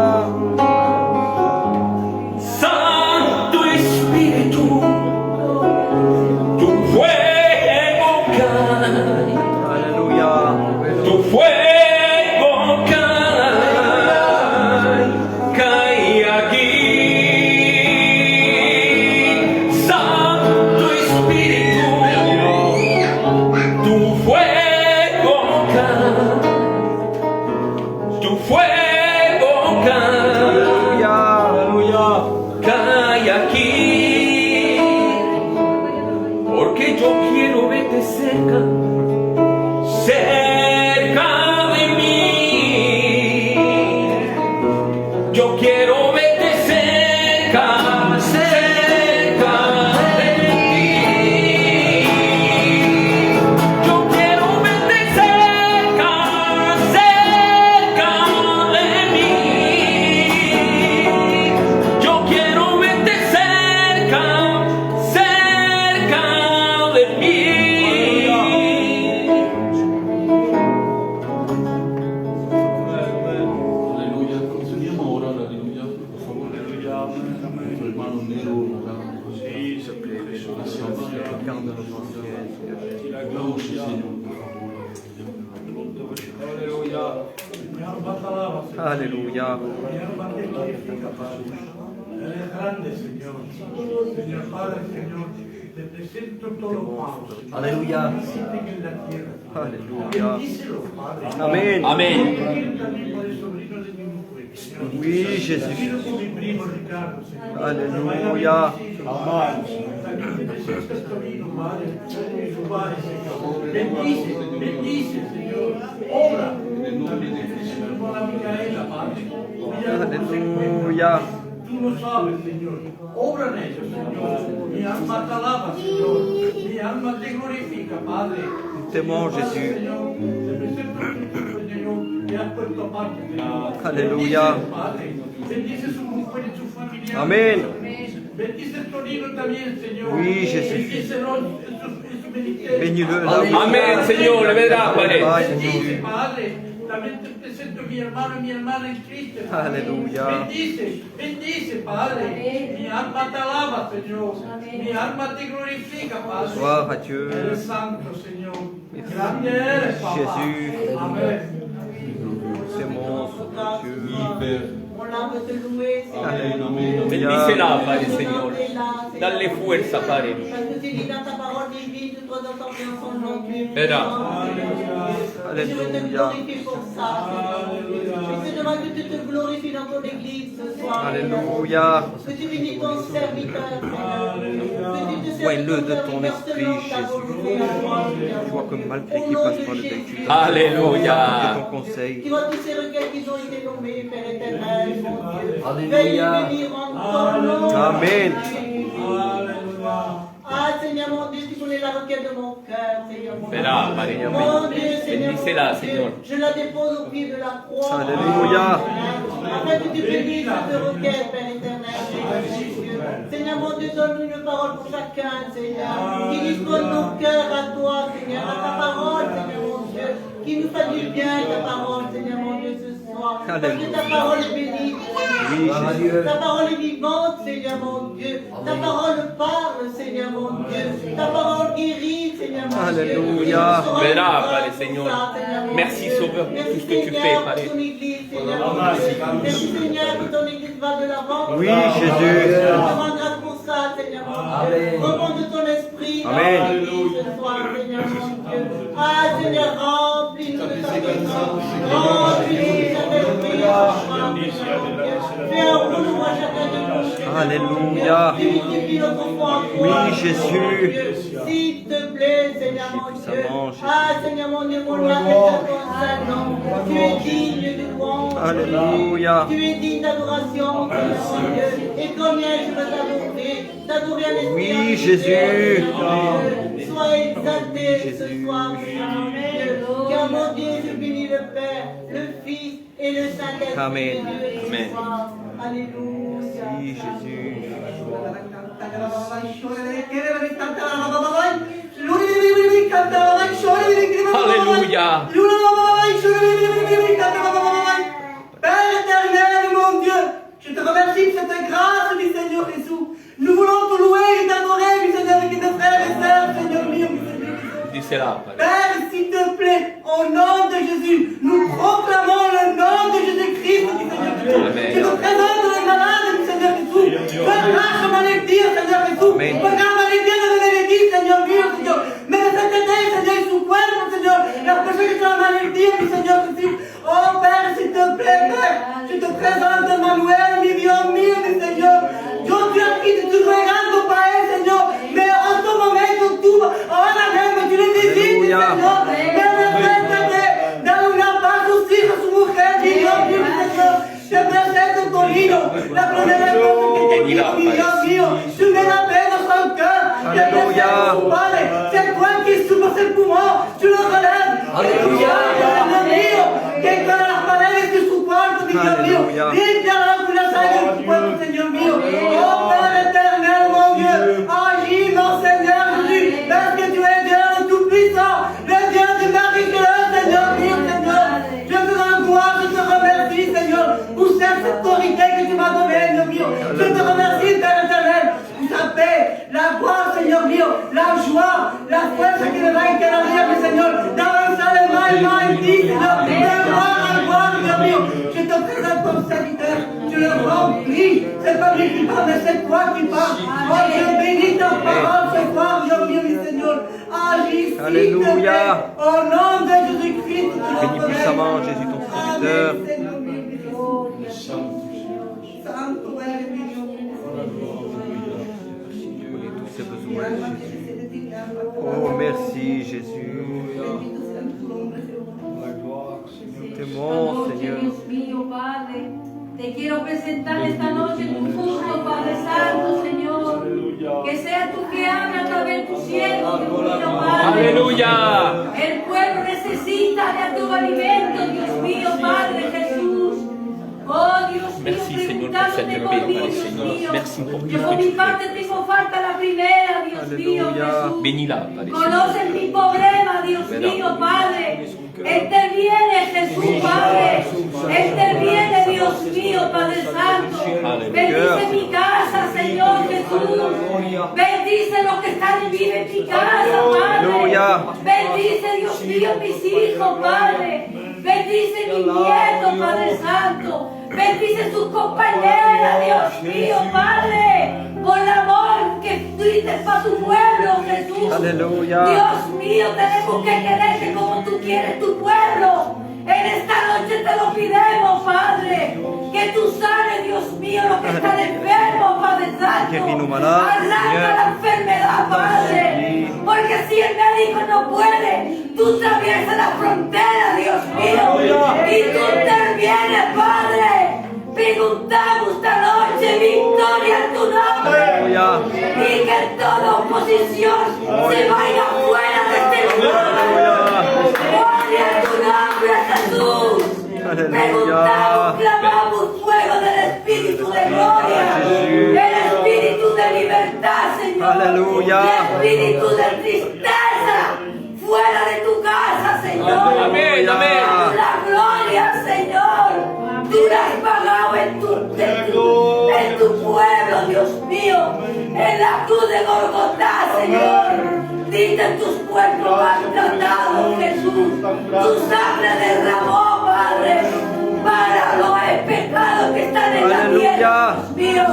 Speaker 1: Santo Espíritu, tu fuego cae,
Speaker 3: Alléluia.
Speaker 1: tu fuego cae, cae aquí. Santo Espíritu, tu fuego cae, tu fuego cae.
Speaker 3: Alléluia.
Speaker 1: Cae aquí, porque yo quiero verte cerca, cerca de mí. Yo quiero verte cerca, cerca de mí. Yo quiero verte cerca, cerca de mí. Yo quiero verte cerca, cerca de mí.
Speaker 2: Aleluya. Continuemos a orar, aleluya. Por favor, aleluya. Nuestro hermano Nero, oramos. Hablamos, Señor, por favor.
Speaker 3: Alléluia.
Speaker 6: Eres grande, Señor. Señor Padre, Señor, te presento todos los magos.
Speaker 3: Alléluia.
Speaker 6: Existen en la tierra.
Speaker 3: Alléluia.
Speaker 6: Bendícelos, Padre.
Speaker 3: Amen.
Speaker 1: Amen.
Speaker 6: Quiero también por el sobrino de mi mujer, Señor.
Speaker 3: Oui, Jésus.
Speaker 6: Quiero por mi primo Ricardo, Señor.
Speaker 3: Alléluia.
Speaker 6: También te presento el sobrino, Padre. Y su padre, Señor. Bendice, bendice, Señor. Obra. También te presento por la Micaela, Padre. Mira cómo se encuentra.
Speaker 3: Alléluia.
Speaker 6: Tú lo sabes, Señor. Obra en ellos, Señor. Mi alma te alaba, Señor. Mi alma te glorifica, Padre.
Speaker 3: Tellement,
Speaker 6: Padre,
Speaker 3: Jésus.
Speaker 6: Señor, te presento a tu hijo, Señor, que has puesto aparte, Señor.
Speaker 3: Aleluya.
Speaker 6: Bendícelo, Padre. Bendice su mujer y su familia.
Speaker 3: Amén.
Speaker 6: Bendice el Torino también, Señor.
Speaker 3: Oui, Jésus.
Speaker 6: Bendícelo en su ministerio.
Speaker 3: Bénis-le là où
Speaker 1: Amen, Señor, le verá, Padre.
Speaker 6: Bendice, Padre. También te presento a mi hermano y mi hermana en Cristo. Padre.
Speaker 3: Aleluya.
Speaker 6: Bendice, bendice, Padre. Mi alma te alaba, Señor. Mi alma te glorifica, Padre.
Speaker 3: Gloire à Dieu.
Speaker 6: Eres santo, Señor. Grande eres, papá.
Speaker 3: Jésus.
Speaker 6: Amén.
Speaker 7: on veut te louer, Seigneur.
Speaker 1: Bendícela, Padre Señor. Dale fuerza, Padre.
Speaker 7: Parce que tu dis dans ta parole divine, de toi d'entendre en son nom, tu es
Speaker 1: Verá.
Speaker 7: vivant. Et je veux te glorifier pour ça, Seigneur. Je te demande que tu te glorifies dans ton église ce soir.
Speaker 3: Alléluia.
Speaker 7: Que tu bénis ton serviteur, Seigneur. Que tu te sers
Speaker 3: Soigne-le de ton
Speaker 7: serviteur
Speaker 3: esprit,
Speaker 7: selon ta volonté à toi, Seigneur.
Speaker 3: Je vois que malgré
Speaker 7: Au
Speaker 3: qu'il
Speaker 7: nom
Speaker 3: passe
Speaker 7: de
Speaker 3: par le
Speaker 7: Jésus.
Speaker 3: véhicule,
Speaker 1: Alléluia.
Speaker 3: ton conseil.
Speaker 7: Tu vois tous ces requêtes qui ont été nommées, Père éternel, mon Dieu.
Speaker 5: Alléluia.
Speaker 7: Veuille bénir en ton nom.
Speaker 3: Amen.
Speaker 7: Ah, Seigneur mon Dieu, tu connais la requête de mon cœur, Seigneur mon Dieu.
Speaker 1: Verá, Padre.
Speaker 7: Mon Dieu, Seigneur,
Speaker 1: Bendícela,
Speaker 7: mon Dieu,
Speaker 1: Señor.
Speaker 7: je la dépose au pied de la croix.
Speaker 3: Alléluia.
Speaker 7: Afin que tu bénisses cette requête, Père éternel, Seigneur. Seigneur mon Dieu, donne-nous une parole pour chacun, Seigneur. Qui dispose nos cœurs à toi, Seigneur, à ta parole, Seigneur mon Dieu. Qui nous fait du bien, ta parole, Seigneur mon Dieu, ce soir. Parce que ta parole est bénie,
Speaker 3: Oui,
Speaker 5: Jésus.
Speaker 7: ta parole est vivante, Seigneur mon Dieu. Ta parole parle, Seigneur mon Dieu. Ta parole guérit, Seigneur mon Dieu.
Speaker 3: Alléluia.
Speaker 1: Verá, Padre Señor. Merci, Sauveur, pour tout ce que tu fais, Padre.
Speaker 7: Merci, Seigneur, que ton église va de l'avant.
Speaker 3: Oui, Jésus.
Speaker 7: Je te rends grâce pour ça, Seigneur mon Dieu. Remonte de ton esprit.
Speaker 3: Amen.
Speaker 7: Dans l'église ce soir, Seigneur mon Dieu. Ah, Seigneur, remplis-nous de ta présence. Remplis-nous de ta esprit. Fais un renouveau à chacun de nous. Seigneur.
Speaker 3: Alléluia.
Speaker 7: Multiplie notre foi en toi.
Speaker 3: Oui, Jésus.
Speaker 7: S'il te plaît, Seigneur mon Dieu.
Speaker 3: puissamment, Jésus.
Speaker 7: Ah, Seigneur mon Dieu, mon âme est à ton saint nom. Tu es digne de louange.
Speaker 3: Alléluia.
Speaker 7: Tu es digne d'adoration, Seigneur mon Dieu. Et combien je veux t'adorer en esprit.
Speaker 3: Oui,
Speaker 7: en vérité,
Speaker 3: Jésus.
Speaker 7: Seigneur mon Dieu. Sois exalté ce soir, Seigneur mon Dieu. Car mon Dieu, je bénis le Père, le Fils et le Saint-Esprit.
Speaker 3: Amen.
Speaker 7: Ce
Speaker 1: Amen.
Speaker 7: soir. Alléluia.
Speaker 3: Oui, Jésus.
Speaker 1: Alléluia.
Speaker 8: Père éternel, mon Dieu, je te remercie de cette grâce du Seigneur Jésus. Nous voulons te louer et t'adorer, du Seigneur, avec tes frères et sœurs, Seigneur mío, mi Seigneur Jésus.
Speaker 1: Bendícela, Padre.
Speaker 8: Père, s'il te plaît, au nom de Jésus, nous proclamons le nom de Jésus-Christ, du Seigneur Jésus.
Speaker 1: Amen.
Speaker 8: Tu te présentes les malades, du Seigneur Jésus. Relâche maladie, Seigneur Jésus.
Speaker 3: Amen.
Speaker 8: Regarde maladie de maladie, Seigneur mío, Seigneur. Mais de cette année, Seigneur, su cuerpo, Seigneur. La personne qui est en maladie, du Seigneur Jésus. Oh Père, s'il te plaît, Père, je te présente Emmanuel, mi Dios mío, mi Seigneur. Yo estoy aquí, te estoy rogando para él, Señor. Me en tu momento tú, ahora mismo, tú le visites,
Speaker 3: Aleluya.
Speaker 8: Señor. Me respétate, dale una paz a sus hijos, a su mujer, mi Dios mío, mi Señor. Te presento tu hijo, la primera cosa que te digo, mi Dios mío. Tú me la penas son cœur. Te
Speaker 3: Aleluya.
Speaker 8: presento tu Padre. C'est toi qui souffres el pulmón, tú lo relèves.
Speaker 5: Aleluya.
Speaker 8: Dios mío, que con las paredes de su cuarto, mi Dios mío.
Speaker 3: Aleluya.
Speaker 8: Límpiala con la sangre de tu cuerpo, Señor mío. Oh Père éternel, mon Dieu, agis, mon Seigneur Jésus, parce que tu es Dieu le Tout-Puissant, le Dieu du miraculeux, Seigneur mío, Seigneur. Je te rends gloire, je te remercie, Seigneur, pour cette autorité que tu m'as donnée, Dieu mío. Je te remercie, Père éternel, pour ta paix, la gloire, Seigneur mío, la joie, la fuerza que le va a cada día, mi Señor. D'avancer le mal en ti, Seigneur, de gloire en gloire, Dieu mío. Je te présente comme serviteur, je le remplis. C'est pas lui qui parle, mais c'est toi qui parles. Oh, je bénis ta parole ce soir, Dieu mío, mi Señor. Agis, s'il te
Speaker 3: Alléluia.
Speaker 8: plaît, au nom de Jésus-Christ.
Speaker 3: Bénis puissamment, Jésus, ton serviteur.
Speaker 8: Amen, Seigneur mío, mi Señor. Santo eres mi Dios.
Speaker 3: Tu connais tous ses besoins, Jésus. Oh, merci, Jésus. T'aimons, Seigneur.
Speaker 9: Dios mío, Padre, te quiero presentar esta noche tu culto, Padre Santo, Señor. Que sea tú que hables a través de tu siervo, Dios mío, Padre.
Speaker 1: Aleluya.
Speaker 9: El pueblo necesita de tu alimento, Dios mío, Padre Jesús. Oh, Dios mío,
Speaker 1: Merci, Señor, por
Speaker 9: preguntándote
Speaker 1: cette
Speaker 9: por
Speaker 1: paix,
Speaker 9: mí,
Speaker 1: Padre
Speaker 9: Dios
Speaker 1: Señor.
Speaker 9: mío.
Speaker 1: Merci pour tout
Speaker 9: Yo
Speaker 1: ce
Speaker 9: por
Speaker 1: que
Speaker 9: mi
Speaker 1: tu
Speaker 9: parte
Speaker 1: fais.
Speaker 9: tengo falta la primera, Dios mío,
Speaker 3: Aleluya.
Speaker 9: Jesús.
Speaker 1: Bénis-la, Padre Señor.
Speaker 9: Conoces mi problema, Dios mío, Padre. Interviene, Jesús, Padre. Interviene, Dios mío, Padre Santo. Bendice mi casa, Señor Jesús. Bendice los que están viven en mi casa, Padre.
Speaker 3: Aleluya.
Speaker 9: Bendice, Dios mío, mis hijos, Padre. Bendice mi nieto, Padre Santo. Bendice sus compañeras, Dios mío, Padre. Por el amor que tuviste para tu pueblo, Jesús.
Speaker 3: Aleluya.
Speaker 9: Dios mío, tenemos que quererte como tú quieres tu pueblo. En esta noche te lo pidemos, Padre. Que tú sanes, Dios mío, los que están enfermos, Padre Santo. Arranca la enfermedad, Padre. Porque si el médico no puede, tú atraviesas la frontera, Dios mío. Y tú intervienes, Padre. Preguntamos esta noche victoria en tu nombre. Y que toda oposición se vaya fuera de este lugar. Gloria a tu nombre, Jesús. Preguntamos, clamamos fuego del Espíritu de gloria, el Espíritu de libertad, Señor.
Speaker 3: Aleluya.
Speaker 9: El Espíritu de tristeza fuera de tu casa, Señor.
Speaker 1: Amén, amén.
Speaker 9: La gloria, Señor. Tú la has pagado en tu pueblo, Dios mío. En la cruz de Golgotá, Señor. Diste tus cuerpos maltratados, Jesús. Tu sangre derramó, Padre, para los pecados que están en la tierra, Dios mío.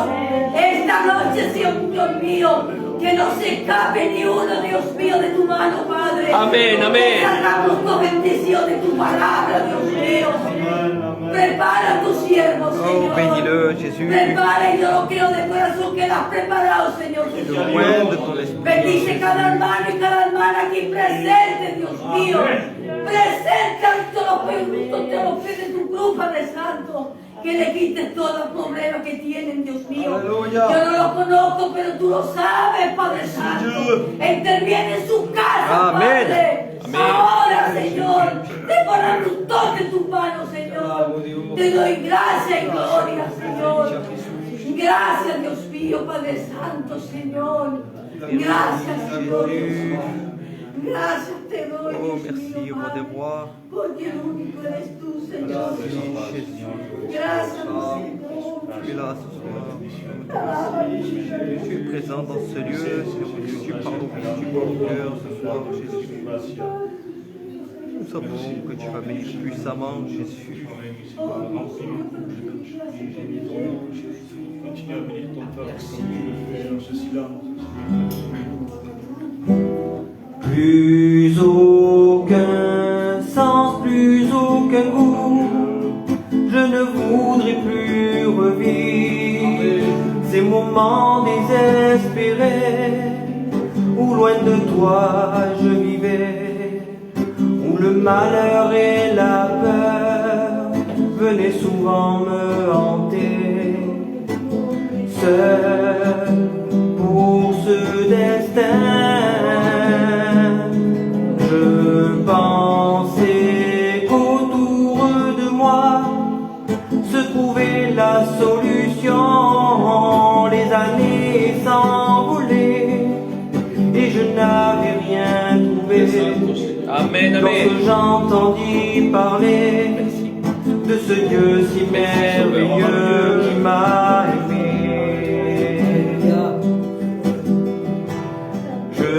Speaker 9: Esta noche, Dios mío, que no se escape ni uno, Dios mío, de tu mano, Padre.
Speaker 1: Amén, amén.
Speaker 9: Cargamos con bendición de tu palabra, Dios mío. Prepara a tus siervos, Señor.
Speaker 3: Oh, bénis-le, Jésus.
Speaker 9: Prepara, y yo lo creo de corazón que la has preparado, Señor.
Speaker 3: Loin de ton esprit.
Speaker 9: Bendice cada hermano y cada hermana aquí presente, Dios mío. Presente a todos los pies de tu cruz, Padre Santo. Que le quites todos los problemas que tienen, Dios mío.
Speaker 3: Aleluya.
Speaker 9: Yo no lo conozco, pero tú lo sabes, Padre Santo. Interviene en su casa,
Speaker 3: Amén.
Speaker 9: Padre.
Speaker 1: Amén.
Speaker 9: Ahora, Señor, te ponemos todo en tus manos, Señor. Te doy gracia y gloria, Señor. Gracias, Dios mío, Padre Santo, Señor. Gracias, Señor Jesús. Gracias te doy,
Speaker 3: Oh,
Speaker 9: Dios
Speaker 3: merci,
Speaker 9: mío,
Speaker 3: roi des
Speaker 9: Padre,
Speaker 3: rois.
Speaker 9: porque el único eres tú, Señor. Gracias, Señor.
Speaker 3: Tu es là ce soir. Tu es présent dans ce lieu, Seigneur mon Dieu. Tu parles au cœur ce soir, Jésus. Nous savons que tu vas bénir puissamment, Jésus.
Speaker 6: Continue à bénir ton peuple comme tu le fais dans ce silence.
Speaker 5: Plus aucun sens, plus aucun goût, je ne voudrais plus revivre ces moments désespérés, où loin de toi je vivais, où le malheur et la peur venaient souvent me hanter, seul pour ce destin. Je pensais qu'autour de moi se trouvait la solution. Les années s'envolaient et je n'avais rien trouvé.
Speaker 1: Amen, amen.
Speaker 5: Lorsque j'entendis parler de ce Dieu si merveilleux qui m'a aimé, je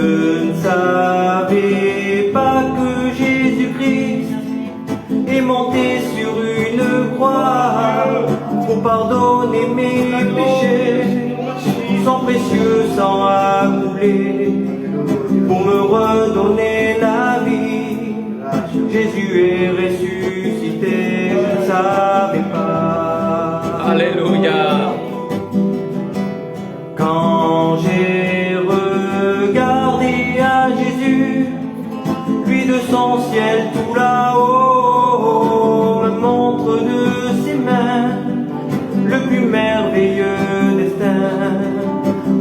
Speaker 5: ne savais pas que Jésus-Christ est monté sur une croix pour pardonner mes péchés. Son précieux sang a coulé pour me redonner la vie. Jésus est ressuscité, je ne savais pas.
Speaker 1: Alléluia.
Speaker 5: Quand j'ai regardé à Jésus, lui de son ciel tout là-haut, me montre de ses mains le plus merveilleux destin,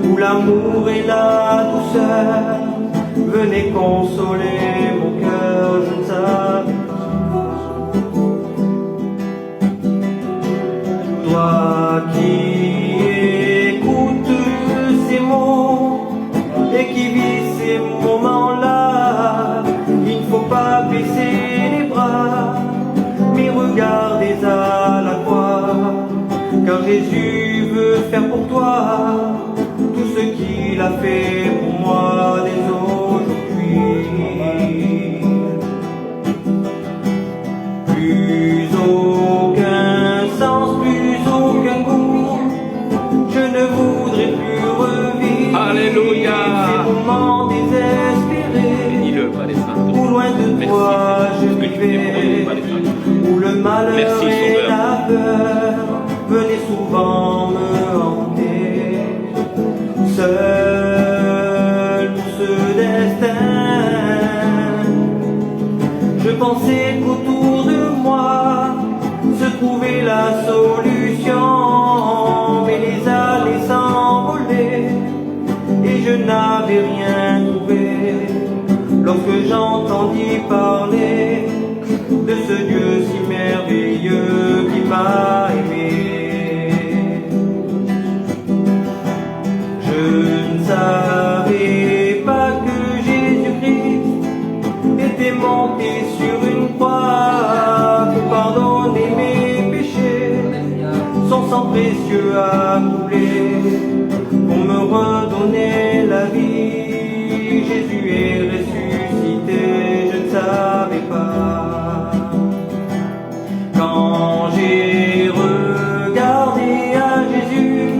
Speaker 5: où l'amour et la douceur venaient consoler mon cœur, je ne savais pas. Toi qui écoutes ces mots et qui vis ces moments-là, il ne faut pas baisser les bras, mais regardez à la croix, car Jésus veut faire pour toi tout ce qu'il a fait pour moi dès aujourd'hui.
Speaker 3: aucun sens, plus aucun goût. Je ne voudrais plus revivre
Speaker 1: Alléluia.
Speaker 3: ces moments désespérés.
Speaker 1: Bénis-le, Père Saint.
Speaker 3: Où loin de
Speaker 1: Merci,
Speaker 3: toi je
Speaker 1: Seigneur, pour ce que tu fais pour nous,
Speaker 3: vivais,
Speaker 1: Père Saint.
Speaker 3: où le malheur
Speaker 1: Merci,
Speaker 3: et
Speaker 1: Sauveur.
Speaker 3: la peur venaient souvent me hanter. Seul pour ce destin, je pensais qu'autour de moi se trouvait la solution, mais les allées s'envolaient et je n'avais rien trouvé. Lorsque j'entendis parler de ce Dieu si merveilleux qui m'a aimé, je ne savais pas que Jésus-Christ était monté sur une croix pour pardonner mes péchés. Son sang précieux a coulé pour me redonner la vie. Jésus est ressuscité, je ne savais pas. Quand j'ai regardé à Jésus,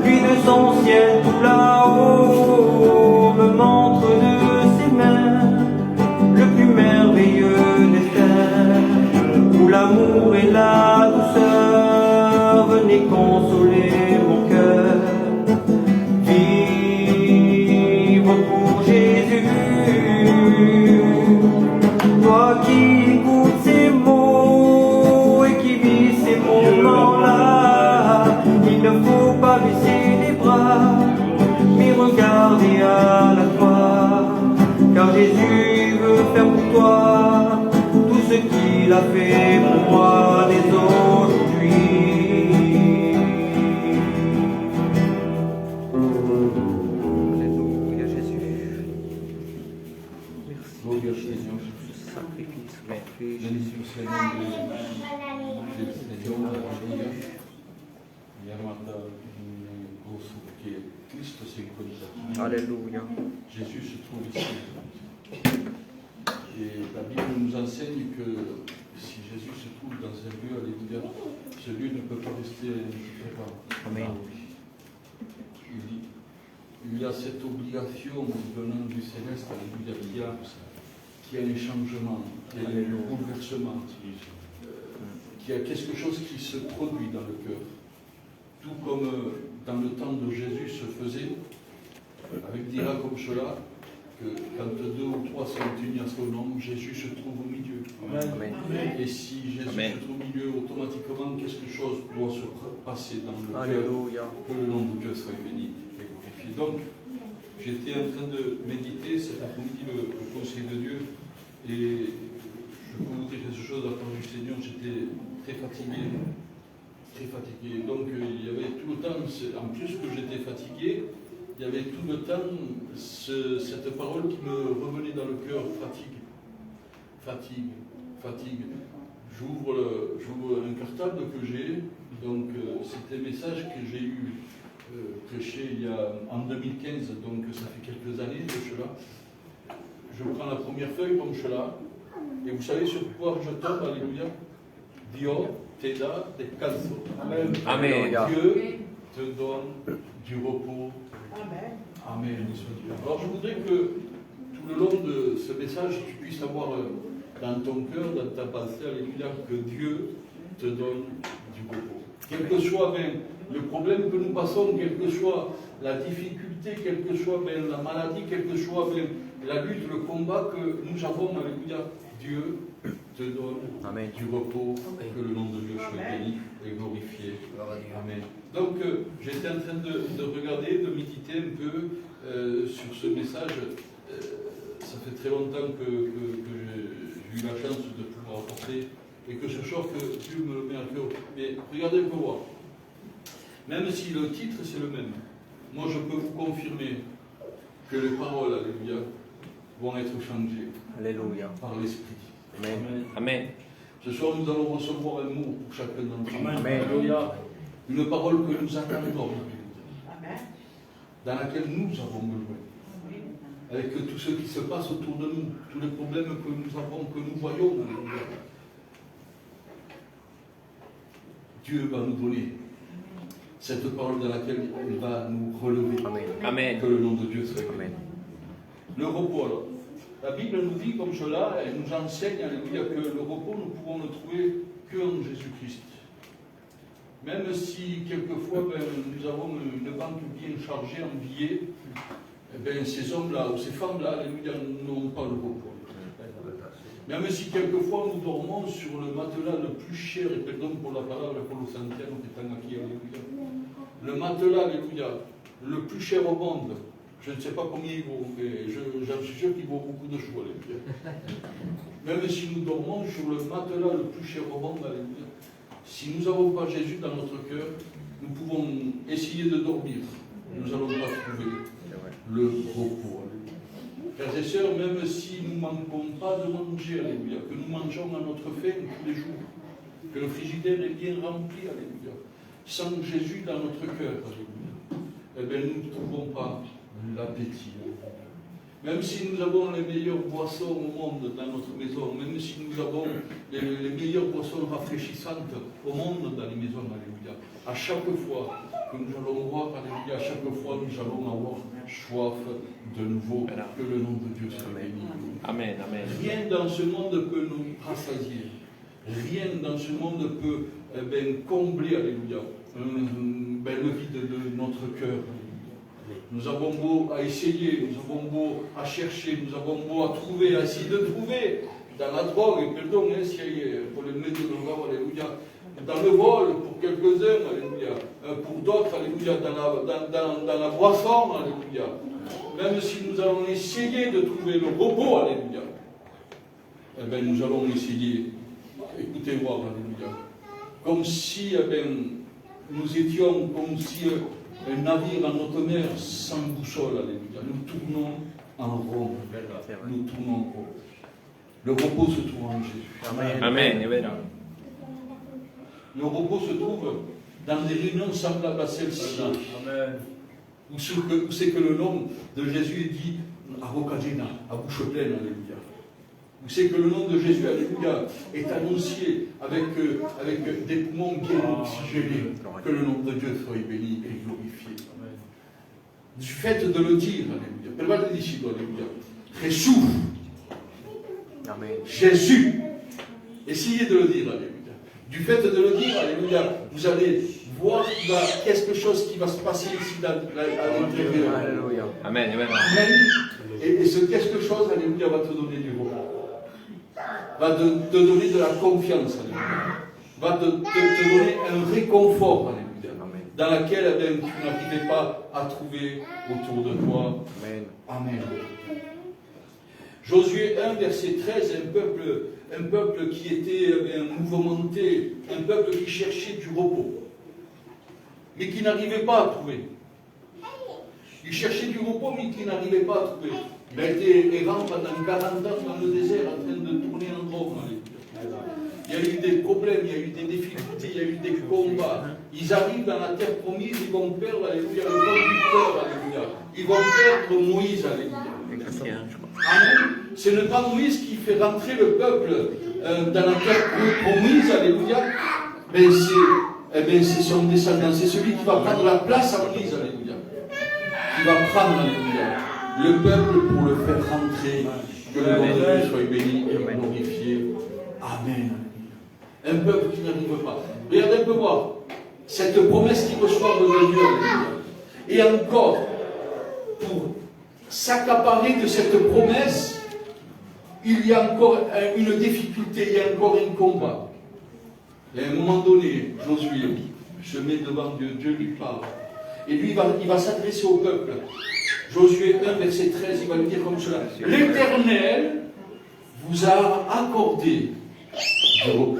Speaker 3: lui de son ciel tout là-haut me montre de ses mains le plus merveilleux destin, où l'amour et la douceur venaient consoler mon cœur. Vivre pour Jésus, toi qui écoutes ces mots et qui vis ces moments-là, il ne faut pas baisser les bras, mais regarder à la fois, car Jésus veut faire pour toi tout ce qu'il a fait pour moi dès aujourd'hui. Alléluia Jésus.
Speaker 2: Gloria al Signore.
Speaker 3: Sacrifice,
Speaker 2: Benissimo sia il nome del Signore, alleluia. Andiamo a dare un corso perché Cristo si è incontrato.
Speaker 3: Alléluia.
Speaker 2: Jésus se trouve ici. Et la Bible nous enseigne que si Jésus se trouve dans un lieu, alléluia, ce lieu ne peut pas rester indifférent.
Speaker 3: Amen.
Speaker 2: Il y a cette obligation venant du céleste, alléluia, qui a un changement, qui a un bouleversement, qui a quelque chose qui se produit dans le cœur. Tout comme dans le temps de Jésus se faisait, avec dira comme cela, que quand 2 ou 3 sont unis à son nom, Jésus se trouve au milieu.
Speaker 3: Amen.
Speaker 2: Et si Jésus
Speaker 1: Amen.
Speaker 2: se trouve au milieu, automatiquement quelque chose doit se passer dans le cœur.
Speaker 3: Alléluia.
Speaker 2: Que le nom de Dieu soit béni et glorifié. Donc, j'étais en train de méditer cet après-midi le conseil de Dieu et je peux vous dire quelque chose à part du Seigneur, j'étais très fatigué. Très fatigué. Donc, il y avait tout le temps, en plus que j'étais fatigué, il y avait tout le temps cette parole qui me revenait dans le cœur, fatigue, fatigue, fatigue. J'ouvre un cartable que j'ai, donc c'était un message que j'ai eu prêché en 2015, donc ça fait quelques années de cela. Je prends la première feuille comme cela, et vous savez sur quoi je tombe, alléluia? Dio te da descanso.
Speaker 1: Amen.
Speaker 2: Dieu te donne du repos. Amen. Amen. Alors je voudrais que tout le long de ce message, tu puisses avoir dans ton cœur, dans ta pensée, alléluia, que Dieu te donne du repos. Quel que soit même le problème que nous passons, quelle que soit la difficulté, quelle que soit même la maladie, quelle que soit même la lutte, le combat que nous avons, alléluia, Dieu te donne
Speaker 3: Amen.
Speaker 2: du repos, que le nom de Dieu soit béni et glorifié. Amen. Donc, j'étais en train de regarder, de méditer un peu sur ce message. Ça fait très longtemps que j'ai eu la chance de pouvoir apporter et que ce soir que Dieu me le met à cœur. Mais regardez un peu voir. Même si le titre c'est le même, moi je peux vous confirmer que les paroles, alléluia, vont être changées.
Speaker 3: Alléluia.
Speaker 2: Par l'Esprit.
Speaker 3: Amen.
Speaker 1: Amen.
Speaker 2: Ce soir, nous allons recevoir un mot pour chacun d'entre nous.
Speaker 3: Amen.
Speaker 2: Alléluia. Une parole que nous attendons, dans laquelle nous avons besoin. Avec tout ce qui se passe autour de nous, tous les problèmes que nous avons, que nous voyons. Dieu va nous donner cette parole dans laquelle il va nous relever.
Speaker 1: Amen.
Speaker 2: Que le nom de Dieu soit
Speaker 1: Amen.
Speaker 2: Le repos alors. La Bible nous dit comme cela, elle nous enseigne, alléluia, que le repos nous pouvons le trouver qu'en Jésus-Christ. Même si quelquefois nous avons une banque bien chargée en billets, ces hommes-là ou ces femmes-là, alléluia, n'ont pas le repos. Même si quelquefois nous dormons sur le matelas le plus cher, et pardon pour la parole, pour le santiano qui est en acquis, alléluia. Le matelas, alléluia, le plus cher au monde, je ne sais pas combien il vaut, mais j'en suis sûr qu'il vaut beaucoup de choux, alléluia. Même si nous dormons sur le matelas le plus cher au monde, alléluia, si nous n'avons pas Jésus dans notre cœur, nous pouvons essayer de dormir. Nous n'allons pas trouver le repos. Frères et sœurs, même si nous ne manquons pas de manger, alléluia, que nous mangeons à notre faim tous les jours, que le frigidaire est bien rempli, alléluia, sans Jésus dans notre cœur, alléluia, eh bien nous ne trouvons pas l'appétit. Même si nous avons les meilleures boissons au monde dans notre maison, même si nous avons les meilleures boissons rafraîchissantes au monde dans les maisons, alléluia, à chaque fois que nous allons boire, alléluia, à chaque fois nous allons avoir soif de nouveau, que le nom de Dieu soit béni.
Speaker 1: Amen, amen.
Speaker 2: Rien dans ce monde peut nous rassasier, rien dans ce monde peut combler, alléluia, le vide de notre cœur. Nous avons beau à essayer, nous avons beau à chercher, nous avons beau à trouver, à essayer de trouver dans la drogue, et pardon, pour les mettre de l'eau, alléluia, dans le vol pour quelques-uns, alléluia, pour d'autres, alléluia, dans la boisson, alléluia. Même si nous allons essayer de trouver le repos, alléluia, eh bien nous allons essayer, écoutez-moi, alléluia, comme si nous étions, comme si un navire en haute mer sans boussole, alléluia. Nous tournons en rond. Nous tournons en rond. Le repos se trouve en Jésus.
Speaker 1: Amen. Amen.
Speaker 2: Le repos se trouve dans des réunions semblables à celle-ci. Où c'est que le nom de Jésus est dit à Rocagena, à bouche pleine, alléluia. Où c'est que le nom de Jésus, alléluia, est annoncé avec des poumons bien oxygénés. Que le nom de Dieu soit béni et glorifié. Du fait de le dire, alléluia. Perdón le disciples, alléluia. Jésus. Jésus. Essayez de le dire, alléluia. Du fait de le dire, alléluia, vous allez voir qu'il y a quelque chose qui va se passer ici à l'intérieur.
Speaker 1: Amen. Amen.
Speaker 2: Et ce quelque chose, alléluia, va te donner du repos. Va te donner de la confiance, alléluia. Va te donner un réconfort, alléluia, dans laquelle tu n'arrivais pas à trouver autour de toi. Amen. Josué 1, verset 13, un peuple qui était mouvementé, un peuple qui cherchait du repos, mais qui n'arrivait pas à trouver. Il cherchait du repos, mais qui n'arrivait pas à trouver. Il a été errant pendant 40 ans dans le désert, en train de tourner en rond. Il y a eu des problèmes, il y a eu des difficultés, il y a eu des combats. Ils arrivent dans la terre promise, ils vont perdre, alléluia, le conducteur, alléluia. Ils vont perdre Moïse, alléluia. Amen. Ce n'est pas Moïse qui fait rentrer le peuple dans la terre promise, alléluia. Mais c'est son descendant, c'est celui qui va prendre la place à Moïse, alléluia. Qui va prendre, alléluia, le peuple pour le faire rentrer. Que le nom de Dieu soit béni et glorifié. Amen. Un peuple qui n'arrive pas. Regardez un peu voir. Cette promesse qu'ils reçoivent de Dieu, alléluia. Et encore, pour s'accaparer de cette promesse, il y a encore une difficulté, il y a encore un combat. Et à un moment donné, Josué se met devant Dieu, Dieu lui parle. Et lui, il va s'adresser au peuple. Josué 1, verset 13, il va lui dire comme cela. L'Éternel vous a accordé du repos.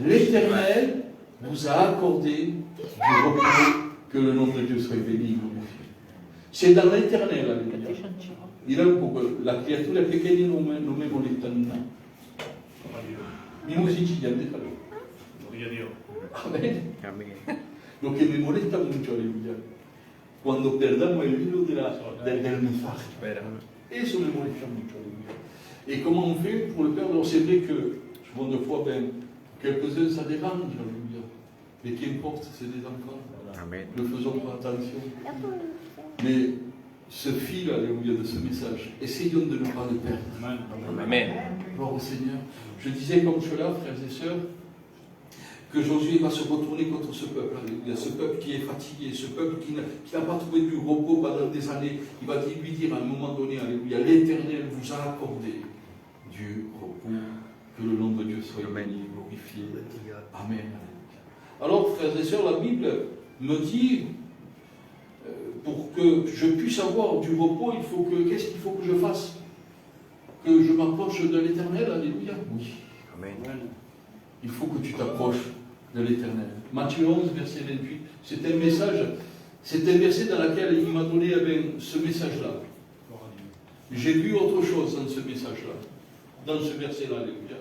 Speaker 2: L'Éternel vous a accordé du repos, que le nom de Dieu soit béni. C'est dans l'Éternel, alléluia. Il a un peu la créature pequeña non me molesta nada. Mi musicilla, déjalo. Amén. Lo que me molesta mucho, aleluya, cuando perdamos el hilo del mensaje. Eso me molesta mucho, aleluya. Et comment on fait pour le perdre? C'est vrai que souvent de fois, Quelques-uns, ça dérange, alléluia. Mais qu'importe, c'est des enfants.
Speaker 3: Amen.
Speaker 2: Ne faisons pas attention. Mais ce fil, alléluia, de ce message, essayons de ne pas le perdre.
Speaker 1: Amen.
Speaker 2: Gloire au Seigneur. Je disais comme cela, frères et sœurs, que Josué va se retourner contre ce peuple, alléluia, ce peuple qui est fatigué, ce peuple qui n'a pas trouvé du repos pendant des années. Il va lui dire à un moment donné, alléluia, l'Éternel vous a accordé du repos, que le nom de Dieu soit béni, glorifié. Amen. Alors, frères et sœurs, la Bible me dit, pour que je puisse avoir du repos, qu'est-ce qu'il faut que je fasse? Que je m'approche de l'Éternel, alléluia. Oui.
Speaker 3: Amen.
Speaker 2: Il faut que tu t'approches de l'Éternel. Matthieu 11, verset 28, c'est un message, c'est un verset dans lequel il m'a donné ce message-là. J'ai vu autre chose dans ce message-là, dans ce verset-là, alléluia.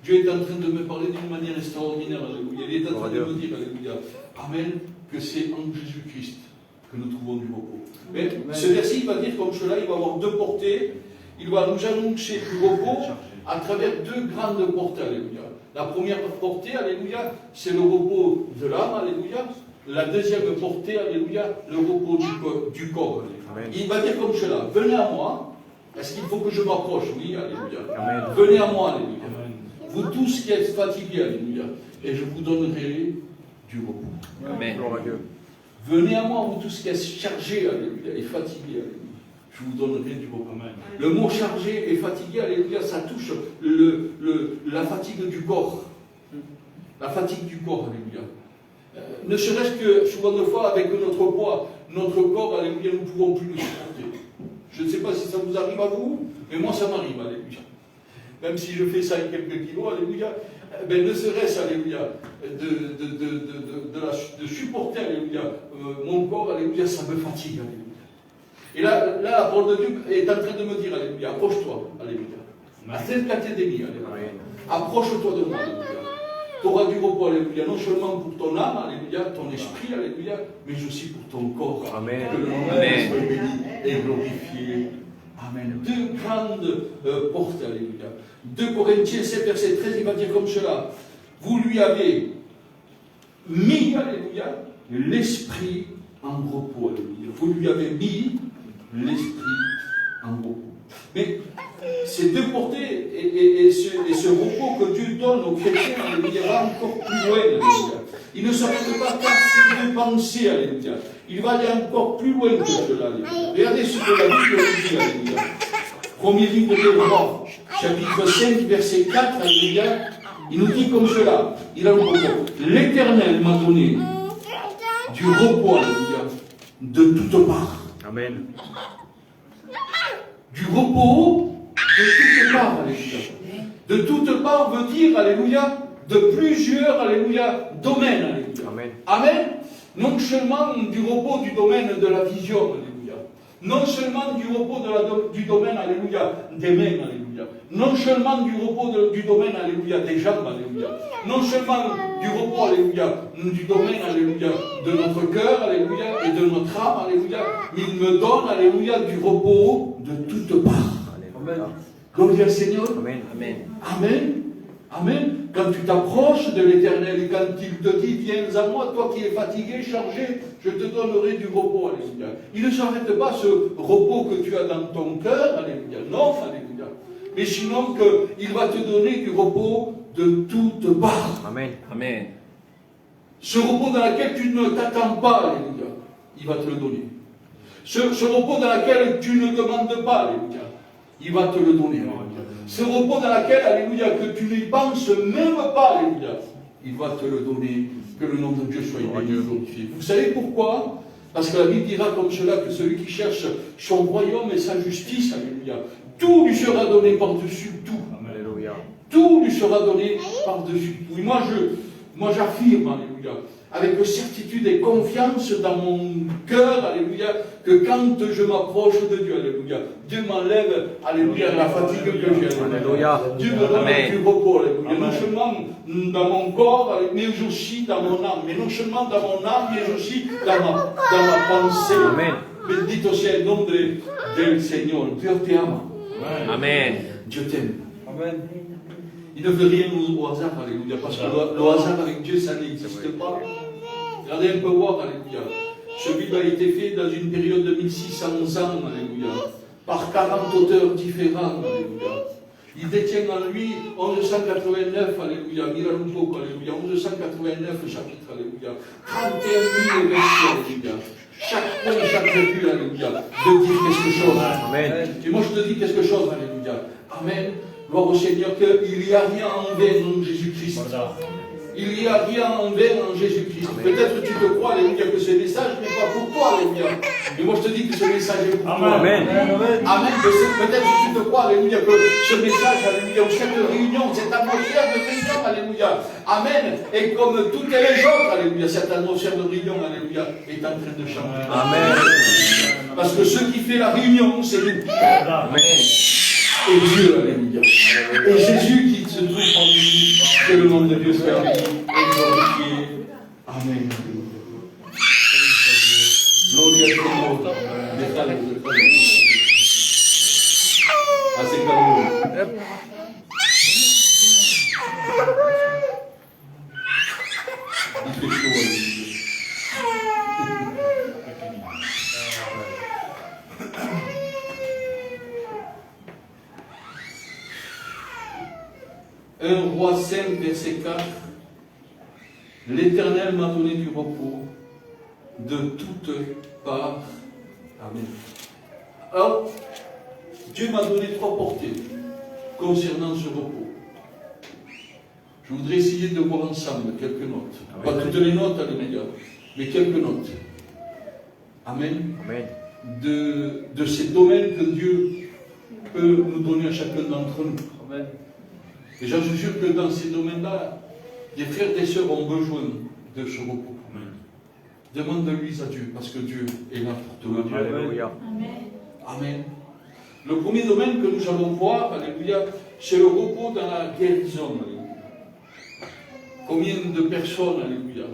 Speaker 2: Dieu est en train de me parler d'une manière extraordinaire, alléluia. Il est en train de me dire, alléluia, Amen, que c'est en Jésus-Christ que nous trouvons du repos. Mais ce verset, il va dire comme cela, il va avoir deux portées. Il va nous annoncer du repos à travers deux grandes portées, alléluia. La première portée, alléluia, c'est le repos de l'âme, alléluia. La deuxième portée, alléluia, le repos du corps. Alléluia. Il va dire comme cela, venez à moi. Est-ce qu'il faut que je m'approche? Oui, alléluia.
Speaker 3: Amen.
Speaker 2: Venez à moi, alléluia. Vous tous qui êtes fatigués, alléluia, et je vous donnerai du repos.
Speaker 1: Amen.
Speaker 2: Venez à moi, vous tous qui êtes chargés, alléluia, et fatigués, alléluia. Je vous donnerai du repos. Le mot chargé et fatigué, alléluia, ça touche la fatigue du corps. La fatigue du corps, alléluia. Ne serait-ce que, souvent de fois, avec notre poids, notre corps, alléluia, nous ne pouvons plus le supporter. Je ne sais pas si ça vous arrive à vous, mais moi ça m'arrive, alléluia. Même si je fais ça avec quelques kilos, alléluia, ben ne serait-ce, alléluia, de supporter, alléluia, mon corps, alléluia, ça me fatigue, alléluia. Et là, la parole de Dieu est en train de me dire, alléluia, approche-toi, alléluia. À cette catégorie, alléluia. Approche-toi de moi, alléluia. Tu auras du repos, alléluia, non seulement pour ton âme, alléluia, ton esprit, alléluia, mais aussi pour ton corps.
Speaker 3: Amen.
Speaker 2: Que le nom de Dieu soit béni et glorifié. Amen. Deux grandes portes, alléluia. 2 Corinthiens 7, verset 13, il va dire comme cela. Vous lui avez mis, alléluia, l'esprit en repos, alléluia. Vous lui avez mis l'esprit en repos. Mais ces deux portées et ce repos que Dieu donne aux chrétiens, alléluia, va encore plus loin, alléluia. Il ne s'arrête pas qu'à ces deux pensées, alléluia. Il va aller encore plus loin que cela, alléluia. Regardez ce que la Bible nous dit, alléluia. Premier livre des Rois, chapitre 5, verset 4, alléluia. Il nous dit comme cela. Il a le repos. L'Éternel m'a donné du repos, alléluia, de toutes parts.
Speaker 3: Amen.
Speaker 2: Du repos de toutes parts, alléluia. De toutes parts veut dire, alléluia, de plusieurs, alléluia, domaines, alléluia.
Speaker 3: Amen.
Speaker 2: Amen. Non seulement du repos du domaine de la vision, alléluia. Non seulement du repos du domaine, alléluia, des mains, alléluia. Non seulement du repos du domaine, alléluia, des jambes, alléluia. Non seulement du repos, alléluia, du domaine, alléluia, de notre cœur, alléluia, et de notre âme, alléluia. Mais il me donne, alléluia, du repos de toutes parts.
Speaker 3: Amen.
Speaker 2: Gloire au Seigneur.
Speaker 3: Amen.
Speaker 1: Amen.
Speaker 2: Amen. Amen. Quand tu t'approches de l'Éternel et quand il te dit, viens à moi, toi qui es fatigué, chargé, je te donnerai du repos, alléluia. Il ne s'arrête pas ce repos que tu as dans ton cœur, alléluia. Non, alléluia. Mais sinon qu'il va te donner du repos de toutes parts.
Speaker 3: Amen.
Speaker 1: Amen.
Speaker 2: Ce repos dans lequel tu ne t'attends pas, alléluia, il va te le donner. Ce repos dans lequel tu ne demandes pas, alléluia, il va te le donner. Alléluia. Ce repos dans lequel, alléluia, que tu n'y penses même pas, alléluia, il va te le donner. Que le nom de Dieu soit béni et glorifié. Vous savez pourquoi? Parce que la Bible dira comme cela que celui qui cherche son royaume et sa justice, alléluia, tout lui sera donné par-dessus tout.
Speaker 3: Alléluia.
Speaker 2: Tout lui sera donné par-dessus tout. Et moi j'affirme, alléluia, avec certitude et confiance dans mon cœur, alléluia, que quand je m'approche de Dieu, alléluia, Dieu m'enlève, alléluia, la fatigue que j'ai, alléluia. Dieu me donne du repos, alléluia, non seulement dans mon corps, mais aussi dans mon âme, mais non seulement dans mon âme, mais aussi dans ma pensée.
Speaker 3: Amen.
Speaker 2: Bendito sea el nombre del Señor. Dieu t'aime.
Speaker 1: Amen.
Speaker 2: Dieu t'aime.
Speaker 3: Amen.
Speaker 2: Il ne veut rien au hasard, alléluia, parce que le hasard avec Dieu, ça n'existe pas. Regardez un peu voir, alléluia. Ce livre a été fait dans une période de 1600 ans, alléluia, par 40 auteurs différents, alléluia. Il détient en lui 1189, alléluia, Miralumpoko, alléluia, 1189 chapitres, alléluia, 31 000 versets, alléluia. Chaque point, chaque virgule, alléluia, de dire quelque chose. Amen. Et moi je te dis quelque chose, alléluia. Amen. Gloire au Seigneur, qu'il n'y a rien en vain en Jésus-Christ. Il n'y a rien en vain en Jésus-Christ. Peut-être tu te crois, alléluia, que ce message n'est pas pour toi, alléluia. Mais moi je te dis que ce message est pour toi.
Speaker 3: Amen.
Speaker 2: Amen. Peut-être que tu te crois, alléluia, que ce message, alléluia, ou cette réunion, cette atmosphère de réunion, alléluia, amen, et comme toutes les autres, alléluia, cette atmosphère de réunion, alléluia, est en train de changer. Amen. Parce que ce qui fait la réunion, c'est nous. Amen. Et Dieu, alléluia. Et Jésus qui se trouve en nous, que le nom de Dieu soit béni et glorifié. Amen. Gloria al Señor. Déjale de faire. Así que il fait chaud, alléluia. Un roi 5, verset 4. L'Éternel m'a donné du repos de toutes parts. Amen. Alors, Dieu m'a donné 3 portées concernant ce repos. Je voudrais essayer de voir ensemble quelques notes. Pas toutes les notes, alléluia, mais quelques notes. Amen. Amen. De ces domaines que Dieu peut nous donner à chacun d'entre nous. Amen. Et j'en suis sûr que dans ces domaines-là, les frères et sœurs ont besoin de ce repos. Amen. Demande-lui à Dieu, parce que Dieu est là pour te le dire. Amen. Amen. Le premier domaine que nous allons voir, alléluia, c'est le repos dans la guérison. Alléluia. Combien de personnes, alléluia,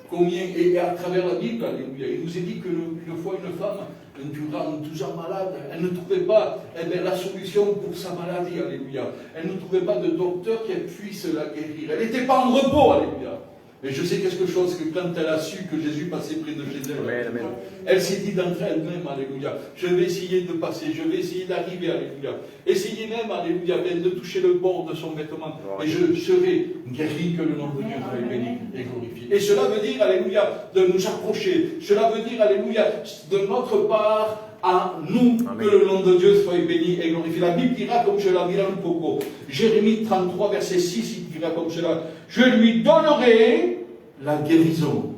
Speaker 2: combien, et à travers la Bible, alléluia, il nous est dit qu'une fois une femme, durant 12 ans malade, elle ne trouvait pas la solution pour sa maladie, alléluia. Elle ne trouvait pas de docteur qui puisse la guérir. Elle n'était pas en repos, alléluia. Et je sais quelque chose, que quand elle a su que Jésus passait près de chez elle, amen. Elle s'est dit d'entre elle-même, alléluia, je vais essayer de passer, je vais essayer d'arriver, alléluia. Essayez même, alléluia, de toucher le bord de son vêtement, et je serai guéri, que le nom de Dieu soit béni et glorifié. Et cela veut dire, alléluia, de nous approcher. Cela veut dire, alléluia, de notre part, à nous, amen. Que le nom de Dieu soit béni et glorifié. La Bible dira comme cela, Miralumpoko. Jérémie 33, verset 6, il dira comme cela, je lui donnerai la guérison.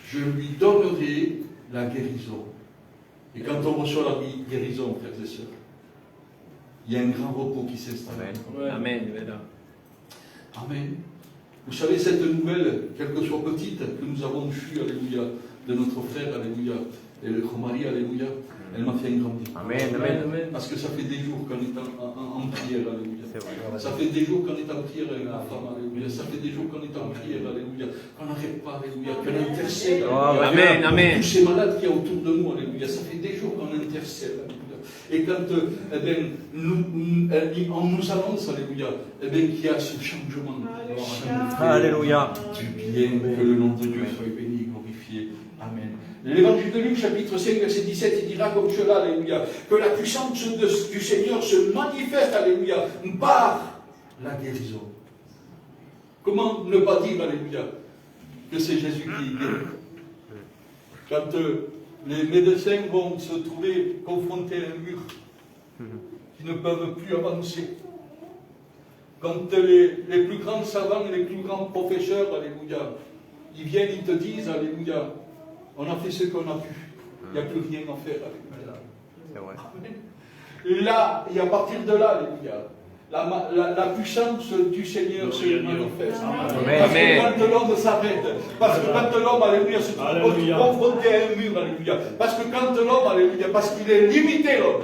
Speaker 2: Je lui donnerai la guérison. Et quand on reçoit la guérison, frères et sœurs, il y a un grand repos qui s'installe.
Speaker 1: Amen.
Speaker 2: Amen. Vous savez, cette nouvelle, quelle que soit petite, que nous avons eue, alléluia, de notre frère, alléluia, et le Marie, alléluia, elle m'a fait un grand bien. Amen. Parce que ça fait des jours qu'on est en prière, alléluia. Ça fait des jours qu'on est en prière, la femme, alléluia. Ça fait des jours qu'on est en prière, alléluia. Qu'on n'arrête pas, alléluia. Qu'on intercède, alléluia.
Speaker 1: Amen.
Speaker 2: Tous ces malades qu'il y a autour de nous, alléluia. Ça fait des jours qu'on intercède, alléluia. Et quand on nous annonce, alléluia, qu'il y a ce changement.
Speaker 3: Alléluia.
Speaker 2: Du bien, que le nom de Dieu soit béni, glorifié. Amen. L'évangile de Luc, chapitre 5, verset 17, il dira comme cela, alléluia, que la puissance du Seigneur se manifeste, alléluia, par la guérison. Comment ne pas dire, alléluia, que c'est Jésus qui guérit? Quand les médecins vont se trouver confrontés à un mur, qui ne peuvent plus avancer, quand les plus grands savants et les plus grands professeurs, alléluia, ils viennent, ils te disent, alléluia, on a fait ce qu'on a pu. Il n'y a plus rien à faire. Alléluia. Là, et à partir de là, alléluia, la puissance du Seigneur se manifeste. Parce que quand l'homme s'arrête, parce que quand l'homme, alléluia, se trouve confronté à un mur, alléluia, parce que quand l'homme, alléluia, parce qu'il est limité, l'homme,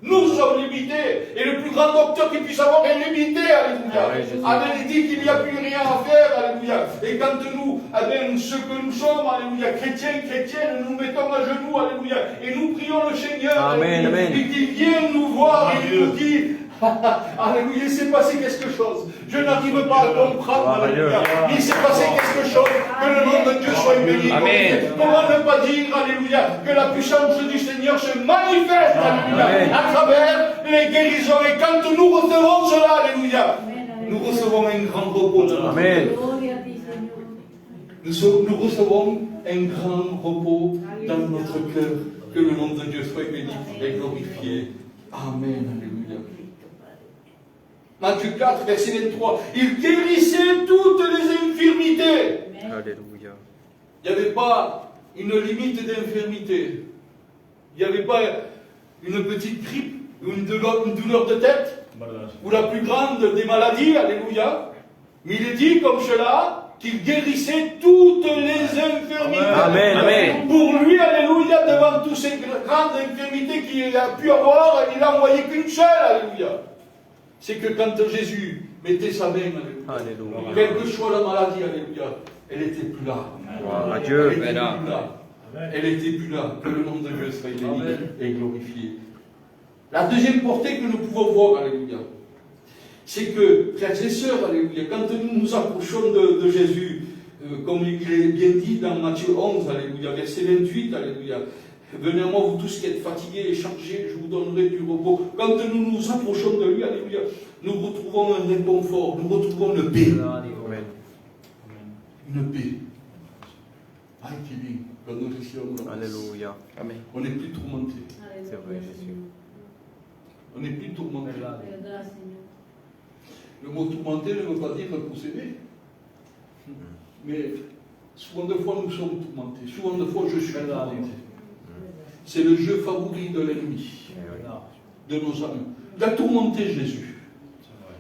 Speaker 2: nous sommes limités, et le plus grand docteur qui puisse avoir est limité, alléluia. Amen, il dit qu'il n'y a plus rien à faire, alléluia. Et quand nous, amen, ce que nous sommes, alléluia, chrétiens, chrétiennes, nous mettons à genoux, alléluia, et nous prions le Seigneur,
Speaker 3: amen,
Speaker 2: et qu'il vient nous voir, et il nous dit,
Speaker 6: Alléluia, il s'est passé quelque chose. Je n'arrive pas à comprendre. Alléluia. Il s'est passé quelque chose. Que le nom de Dieu soit béni.
Speaker 1: Amen.
Speaker 6: Comment ne pas dire, Alléluia, que la puissance du Seigneur se manifeste, Alléluia, à travers les guérisons. Et quand nous recevons cela, Alléluia, nous recevons un grand repos dans notre
Speaker 3: Amen.
Speaker 6: cœur. Nous recevons un grand repos dans notre cœur. Que le nom de Dieu soit béni et glorifié. Amen. Alléluia. Matthieu 4, verset 23. Il guérissait toutes les infirmités.
Speaker 3: Alléluia.
Speaker 6: Il n'y avait pas une limite d'infirmité. Il n'y avait pas une petite grippe ou une douleur de tête ou la plus grande des maladies. Alléluia. Mais il est dit comme cela qu'il guérissait toutes les infirmités.
Speaker 3: Amen. Amen.
Speaker 6: Pour lui, alléluia, devant toutes ces grandes infirmités qu'il a pu avoir, il n'a envoyé qu'une seule, alléluia. C'est que quand Jésus mettait sa main, alléluia, quelle que soit la maladie, alléluia, elle n'était plus là.
Speaker 3: Gloire à Dieu.
Speaker 6: Elle n'était plus là. Elle n'était plus là. Que le nom de Dieu soit béni et glorifié. La deuxième portée que nous pouvons voir, alléluia, c'est que, frères et sœurs, alléluia, quand nous nous approchons de Jésus, comme il est bien dit dans Matthieu 11, alléluia, verset 28, alléluia, venez à moi, vous tous qui êtes fatigués et chargés, je vous donnerai du repos. Quand nous nous approchons de lui, alléluia, nous retrouvons un réconfort, nous retrouvons une paix.
Speaker 3: Amen.
Speaker 6: Une paix. Ah, qui dit, quand nous réussissons,
Speaker 3: Alléluia. Amen.
Speaker 6: on n'est plus tourmenté.
Speaker 3: C'est vrai, Jésus.
Speaker 6: On n'est plus tourmenté. Le mot tourmenté ne veut pas dire posséder. Mais souvent de fois nous sommes tourmentés. Souvent de fois je suis tourmenté. C'est le jeu favori de l'ennemi, de nos âmes. Il a tourmenté Jésus.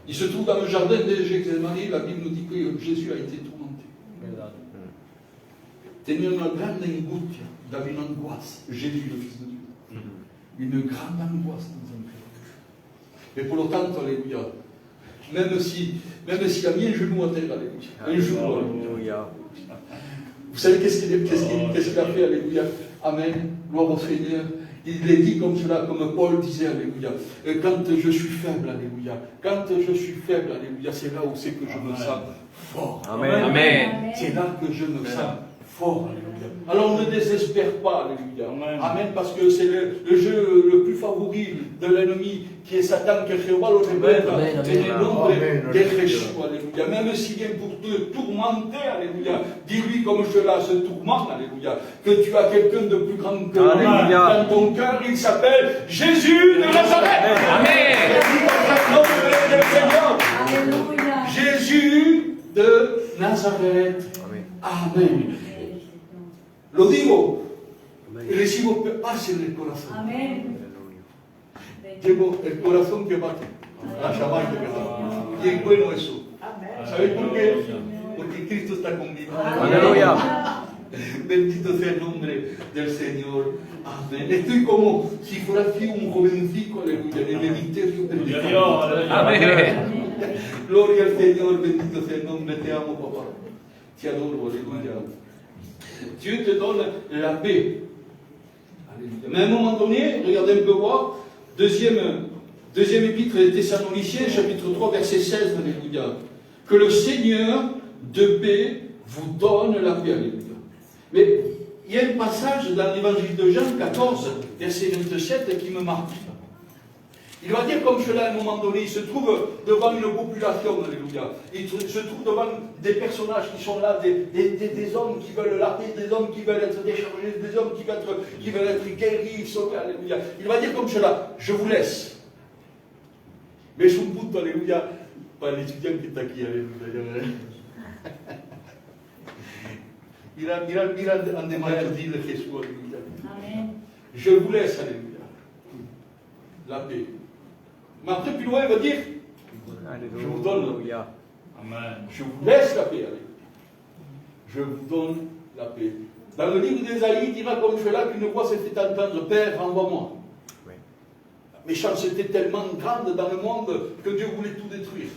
Speaker 6: Il se trouve dans le jardin de Gethsémani, la Bible nous dit que Jésus a été tourmenté. Tenía una grande angustia, il avait une angoisse, Jésus le Fils de Dieu. Une grande angoisse dans un cœur. Mais pour l'autant, alléluia, même s'il a mis un genou à terre, alléluia, un jour, alléluia. Vous savez qu'est-ce qu'il a fait, alléluia? Amen, gloire au Seigneur. Il est dit comme cela, comme Paul disait, alléluia. Quand je suis faible, alléluia. Quand je suis faible, alléluia, c'est là où c'est que je me sens fort.
Speaker 3: Amen.
Speaker 1: Amen.
Speaker 6: C'est là que je me sens fort, alléluia. Alors ne désespère pas, alléluia. Amen, parce que c'est le jeu le plus favori de l'ennemi, qui est Satan, que Jéhovah le répète, et les nombres des réchauds, alléluia. Même s'il vient pour te tourmenter, alléluia, dis-lui comme cela se tourmente, alléluia, que tu as quelqu'un de plus grand que lui dans ton cœur, il s'appelle Jésus de Nazareth.
Speaker 1: Amen.
Speaker 6: Jésus de Nazareth. Amen. Lo digo y recibo paz en el corazón. Llevo el corazón que bate. La Shabbat que bate. Y es bueno eso. ¿Sabes por qué? Porque Cristo está conmigo.
Speaker 3: Aleluya.
Speaker 6: Bendito sea el nombre del Señor. Amén. Estoy como si fuera así un jovencico, aleluya, en el ministerio del pecado.
Speaker 1: Amen.
Speaker 6: Gloria al Señor, bendito sea el nombre. Te amo, papá. Te adoro, aleluya. Dieu te donne la paix. Alléluia. Mais à un moment donné, regardez un peu voir, deuxième épître des Thessaloniciens, chapitre 3, verset 16, alléluia. Que le Seigneur de paix vous donne la paix, alléluia. Mais il y a un passage dans l'évangile de Jean 14, verset 27, qui me marque. Il va dire comme cela à un moment donné, il se trouve devant une population, alléluia. Il se trouve devant des personnages qui sont là, des hommes qui veulent la paix, des hommes qui veulent être déchargés, des hommes qui veulent être guéris, sauvés, alléluia. Il va dire comme cela, je vous laisse. Mais je vous doute, alléluia, pas l'étudiant qui est aquí, alléluia. Mira ande maladie de Jésus, alléluia. Je vous laisse, alléluia, la paix. Mais après, plus loin, il va dire, je vous donne, je vous laisse la paix, alléluia. Je vous donne la paix. Dans le livre d'Ésaïe, il dira comme cela qu'une voix s'est fait entendre, Père, envoie-moi. Oui. La méchanceté était tellement grande dans le monde que Dieu voulait tout détruire.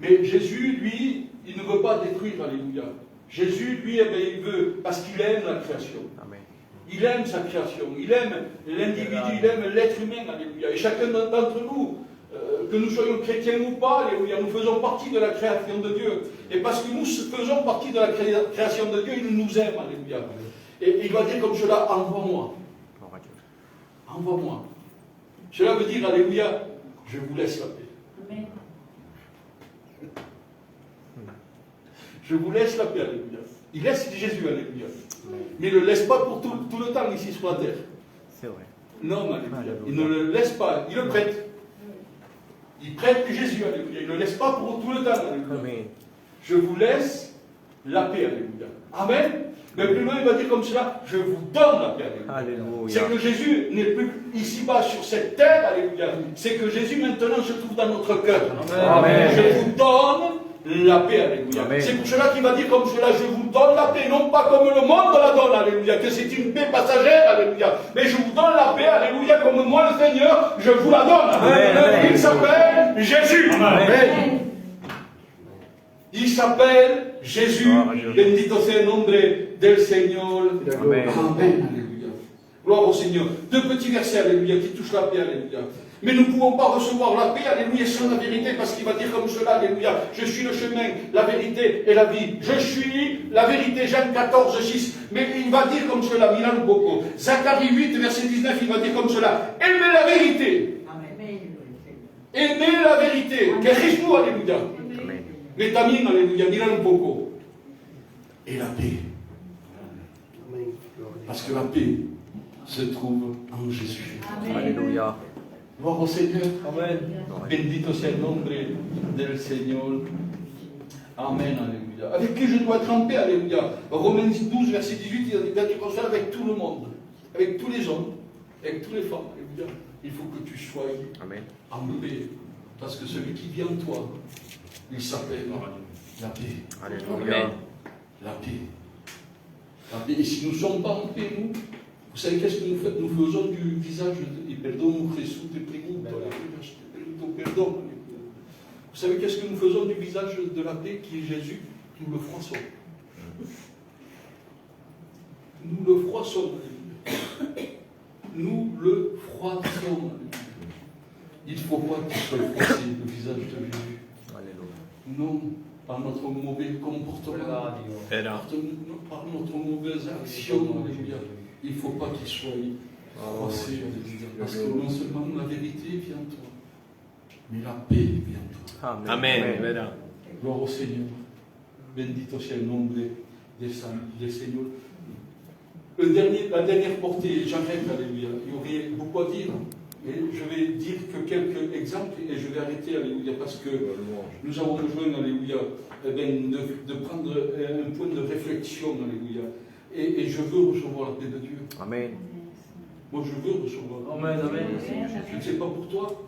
Speaker 6: Mais Jésus, lui, il ne veut pas détruire, alléluia. Jésus, lui, eh bien, il veut, parce qu'il aime la création. Amen. Il aime sa création, il aime l'individu, il aime l'être humain, alléluia. Et chacun d'entre nous,
Speaker 2: que nous soyons chrétiens ou pas, alléluia, nous faisons partie de la création de Dieu. Et parce que nous faisons partie de la création de Dieu, il nous aime, alléluia. Et il va dire comme cela, envoie-moi. Envoie-moi. Cela veut dire, alléluia, je vous laisse la paix.
Speaker 9: Amen.
Speaker 2: Je vous laisse la paix, alléluia. Il laisse Jésus, alléluia. Mais il ne le laisse pas pour tout le temps ici sur la terre.
Speaker 3: C'est vrai.
Speaker 2: Non, alléluia. Il ne le laisse pas, il le prête. Il prête Jésus, alléluia. Il ne le laisse pas pour tout le temps, alléluia.
Speaker 3: Amen.
Speaker 2: Je vous laisse la paix, alléluia. Amen. Mais plus loin, il va dire comme cela, je vous donne la paix, alléluia. C'est que Jésus n'est plus ici-bas sur cette terre, alléluia. C'est que Jésus maintenant se trouve dans notre cœur.
Speaker 3: Amen.
Speaker 2: Je vous donne la paix, alléluia.
Speaker 3: Amen.
Speaker 2: C'est pour cela qu'il va dire comme cela, je vous donne la paix, non pas comme le monde la donne, alléluia, que c'est une paix passagère, alléluia. Mais je vous donne la paix, alléluia, comme moi le Seigneur, je vous la donne.
Speaker 3: Amen.
Speaker 2: Il s'appelle Jésus. Amen. Il s'appelle Jésus. Bendito sea el nombre del Señor.
Speaker 3: Amen.
Speaker 2: Amen. Alléluia. Gloire au Seigneur. Deux petits versets, alléluia, qui touchent la paix, alléluia. Mais nous ne pouvons pas recevoir la paix, alléluia, sans la vérité, parce qu'il va dire comme cela, alléluia, je suis le chemin, la vérité et la vie. Je suis la vérité, Jean 14, 6. Mais il va dire comme cela, Milan Boko. Zacharie 8, verset 19, il va dire comme cela, aimez la vérité. Aimez la vérité. Que Jésus, alléluia. Mais también, alléluia, Milan Boko. Et la paix. Parce que la paix se trouve en Jésus.
Speaker 3: Alléluia.
Speaker 2: Gloire au Seigneur.
Speaker 3: Amen.
Speaker 2: Bendito sea el nombre del Señor. Amen, alléluia. Avec qui je dois être en paix, alléluia. Romains 12, verset 18, il va dire qu'on soit avec tout le monde, avec tous les hommes, avec toutes les femmes, alléluia. Il faut que tu sois en paix. Parce que celui qui vient en toi, il s'appelle la paix.
Speaker 3: Alléluia.
Speaker 2: La paix. La paix. Et si nous ne sommes pas en paix, nous, vous savez qu'est-ce que nous faisons? Nous faisons du visage de pardon, Jésus te pregunto, pardon. Vous savez qu'est-ce que nous faisons du visage de la paix qui est Jésus? Nous le froissons. Nous le froissons. Nous le froissons. Il ne faut pas qu'il soit froissé, le visage de Jésus. Non, par notre mauvais comportement, par notre mauvaise action, il ne faut pas qu'il soit froissé. Parce que non seulement la vérité vient de toi, mais la paix vient de toi.
Speaker 1: Amen.
Speaker 2: Gloire au Seigneur. Bendito sea el nombre del Seigneur. La dernière portée, j'arrête, alléluia. Il y aurait beaucoup à dire. Et je vais dire que quelques exemples et je vais arrêter, alléluia, parce que nous avons besoin, alléluia, de prendre un point de réflexion, alléluia. Et je veux recevoir la paix de Dieu.
Speaker 3: Amen.
Speaker 2: Moi, je veux recevoir la paix de Dieu. Je ne sais pas pour toi,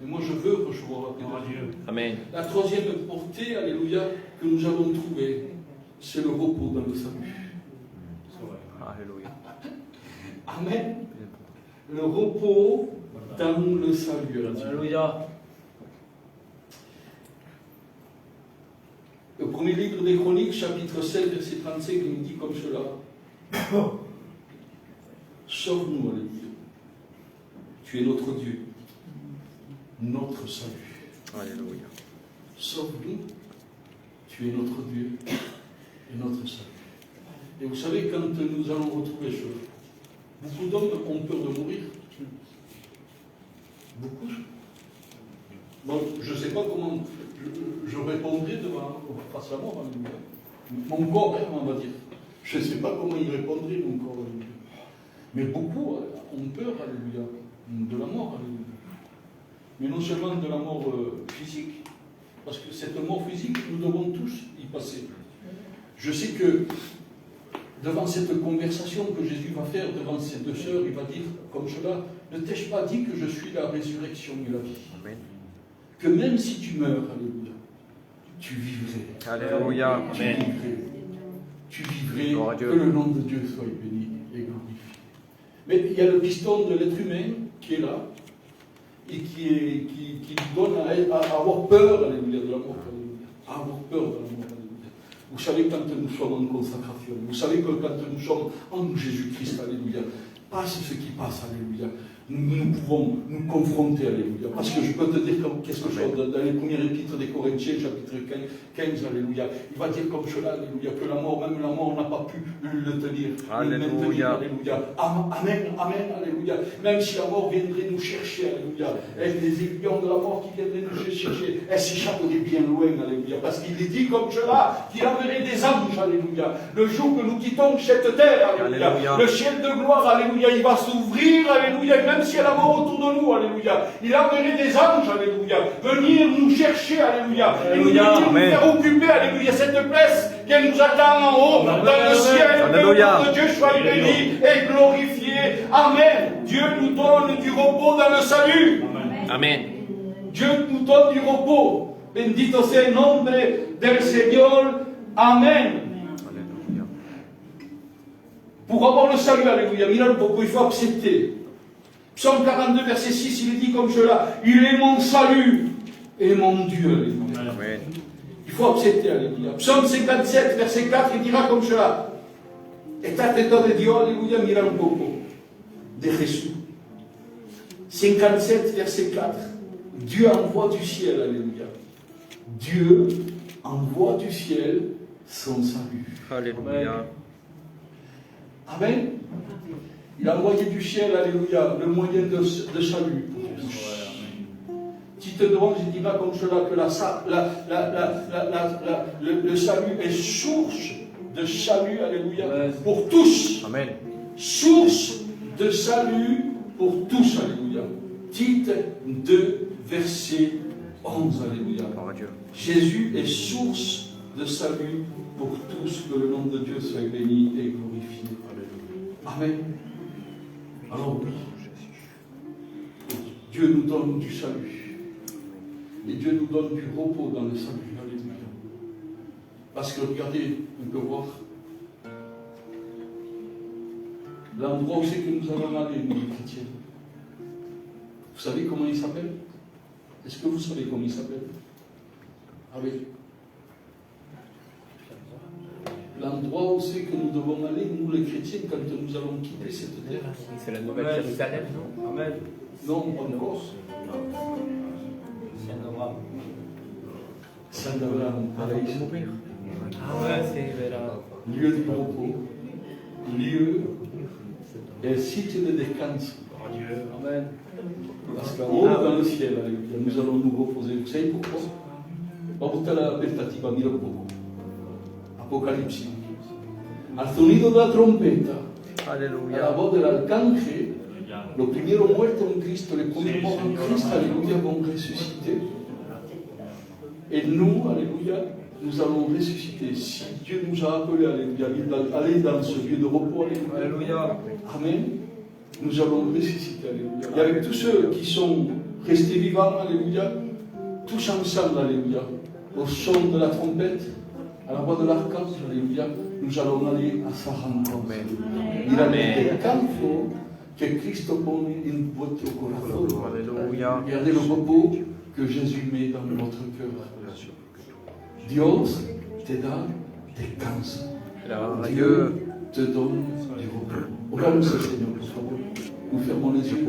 Speaker 2: mais moi, je veux recevoir la paix de Dieu.
Speaker 1: Amen.
Speaker 2: La troisième portée, alléluia, que nous avons trouvée, c'est le repos dans le salut.
Speaker 3: Alléluia.
Speaker 2: Amen. Le repos dans le salut.
Speaker 5: Alléluia.
Speaker 2: Le premier livre des Chroniques, chapitre 7, verset 35, il nous dit comme cela. Sauve-nous, alléluia. Tu es notre Dieu, notre salut.
Speaker 3: Alléluia.
Speaker 2: Sauve-nous, tu es notre Dieu et notre salut. Et vous savez, quand nous allons retrouver cela, beaucoup d'hommes ont peur de mourir. Beaucoup. Bon, je ne sais pas comment je répondrai face à mort, alléluia. Mon corps, on va dire. Je ne sais pas comment il répondrait, mon corps, alléluia. Mais beaucoup ont peur, alléluia, de la mort, alléluia. Mais non seulement de la mort physique, parce que cette mort physique, nous devons tous y passer. Je sais que devant cette conversation que Jésus va faire devant ces deux sœurs, il va dire comme cela, ne t'ai-je pas dit que je suis la résurrection et la vie? Amen. Que même si tu meurs, alléluia, tu vivrais.
Speaker 3: Alléluia.
Speaker 2: Tu vivrais. Tu vivrais. Que le nom de Dieu soit béni et glorifié. Mais il y a le piston de l'être humain qui est là et qui nous donne à avoir peur, alléluia, de la mort, alléluia. À avoir peur de la mort, alléluia. Vous savez, quand nous sommes en consacration, vous savez que quand nous sommes en Jésus-Christ, alléluia, passe ce qui passe, alléluia. nous pouvons nous confronter, alléluia. Parce que je peux te dire quelque chose, dans les premiers épîtres des Corinthiens, chapitre 15, alléluia, il va dire comme cela, alléluia, que la mort, même la mort n'a pas pu le tenir, le maintenir, alléluia. Amen, amen, alléluia. Même si la mort viendrait nous chercher, alléluia, et les aiguillons de la mort qui viendraient nous chercher, elles s'échapperaient bien loin, alléluia. Parce qu'il est dit comme cela, qu'il enverrait des anges, alléluia. Le jour que nous quittons cette terre, alléluia, le ciel de gloire, alléluia, il va s'ouvrir, alléluia, même s'il y a la mort autour de nous, alléluia, il enverrait des anges, alléluia, venir nous chercher, alléluia, et nous faire occuper, alléluia, cette place qu'elle nous attend en haut, dans le ciel, que le nom de Dieu soit béni et glorifié. Amen. Dieu nous donne du repos dans le salut.
Speaker 1: Amen.
Speaker 2: Dieu nous donne du repos. Bendito sea el nombre del Señor. Amen. Pour avoir le salut, alléluia, mira un poco, il faut accepter. Psaume 42, verset 6, il est dit comme cela, il est mon salut et mon Dieu, alléluia. Amen. Il faut accepter, alléluia. Psaume 57, verset 4, il dira comme cela, estate de Dieu, alléluia, mira un poco, de Jésus. 57, verset 4, Dieu envoie du ciel, alléluia. Dieu envoie du ciel son salut.
Speaker 3: Alléluia.
Speaker 2: Amen. Il a envoyé du ciel, alléluia, le moyen de salut pour tous. Tite de 11, il dira comme cela que le salut est source de salut, alléluia, pour tous. Amen. Source de salut pour tous, alléluia. Tite 2, verset 11, alléluia. Jésus est source de salut pour tous, que le nom de Dieu soit béni et glorifié. Amen. Alors oui, Dieu nous donne du salut. Et Dieu nous donne du repos dans le salut. Alléluia. Parce que regardez, on peut voir l'endroit où c'est que nous allons aller, nous les chrétiens. Vous savez comment il s'appelle? Est-ce que vous savez comment il s'appelle? Ah oui. L'endroit où c'est que nous devons aller, nous les chrétiens, quand nous allons quitter cette terre.
Speaker 1: C'est la Nouvelle Jérusalem, non?
Speaker 2: Amen. Non, encore. Saint d'Abraham, pareil.
Speaker 1: Ah ouais, c'est là.
Speaker 2: Lieu du repos, lieu et site de descanse. Amen. Parce qu'en haut dans le ciel, alléluia, nous allons nous reposer. Vous savez pourquoi? Vamos a la perspectiva, mira un poco. Apocalipsis. Al sonido de la trompeta,
Speaker 3: Aleluya.
Speaker 2: a la voz del arcángel, los primeros muertos en Cristo, les premiers morts en Christ, alléluia, vont ressusciter. Et nous, alléluia, nous allons ressusciter. Si Dieu nous a appelés, alléluia, aller dans ce lieu de repos, alléluia. Amen. Nous allons ressusciter, alléluia. Et avec tous ceux qui sont restés vivants, alléluia, tous ensemble, alléluia, au son de la trompette, à la voix de l'archange, alléluia, nous allons aller à sa rencontre. Il a des cantos que Christ pone en votre corazón. Regardez le repos que Jésus met dans votre cœur. Dios te da descanso. Dieu te donne du repos. Oramos au Seigneur, por favor. Nous fermons les yeux.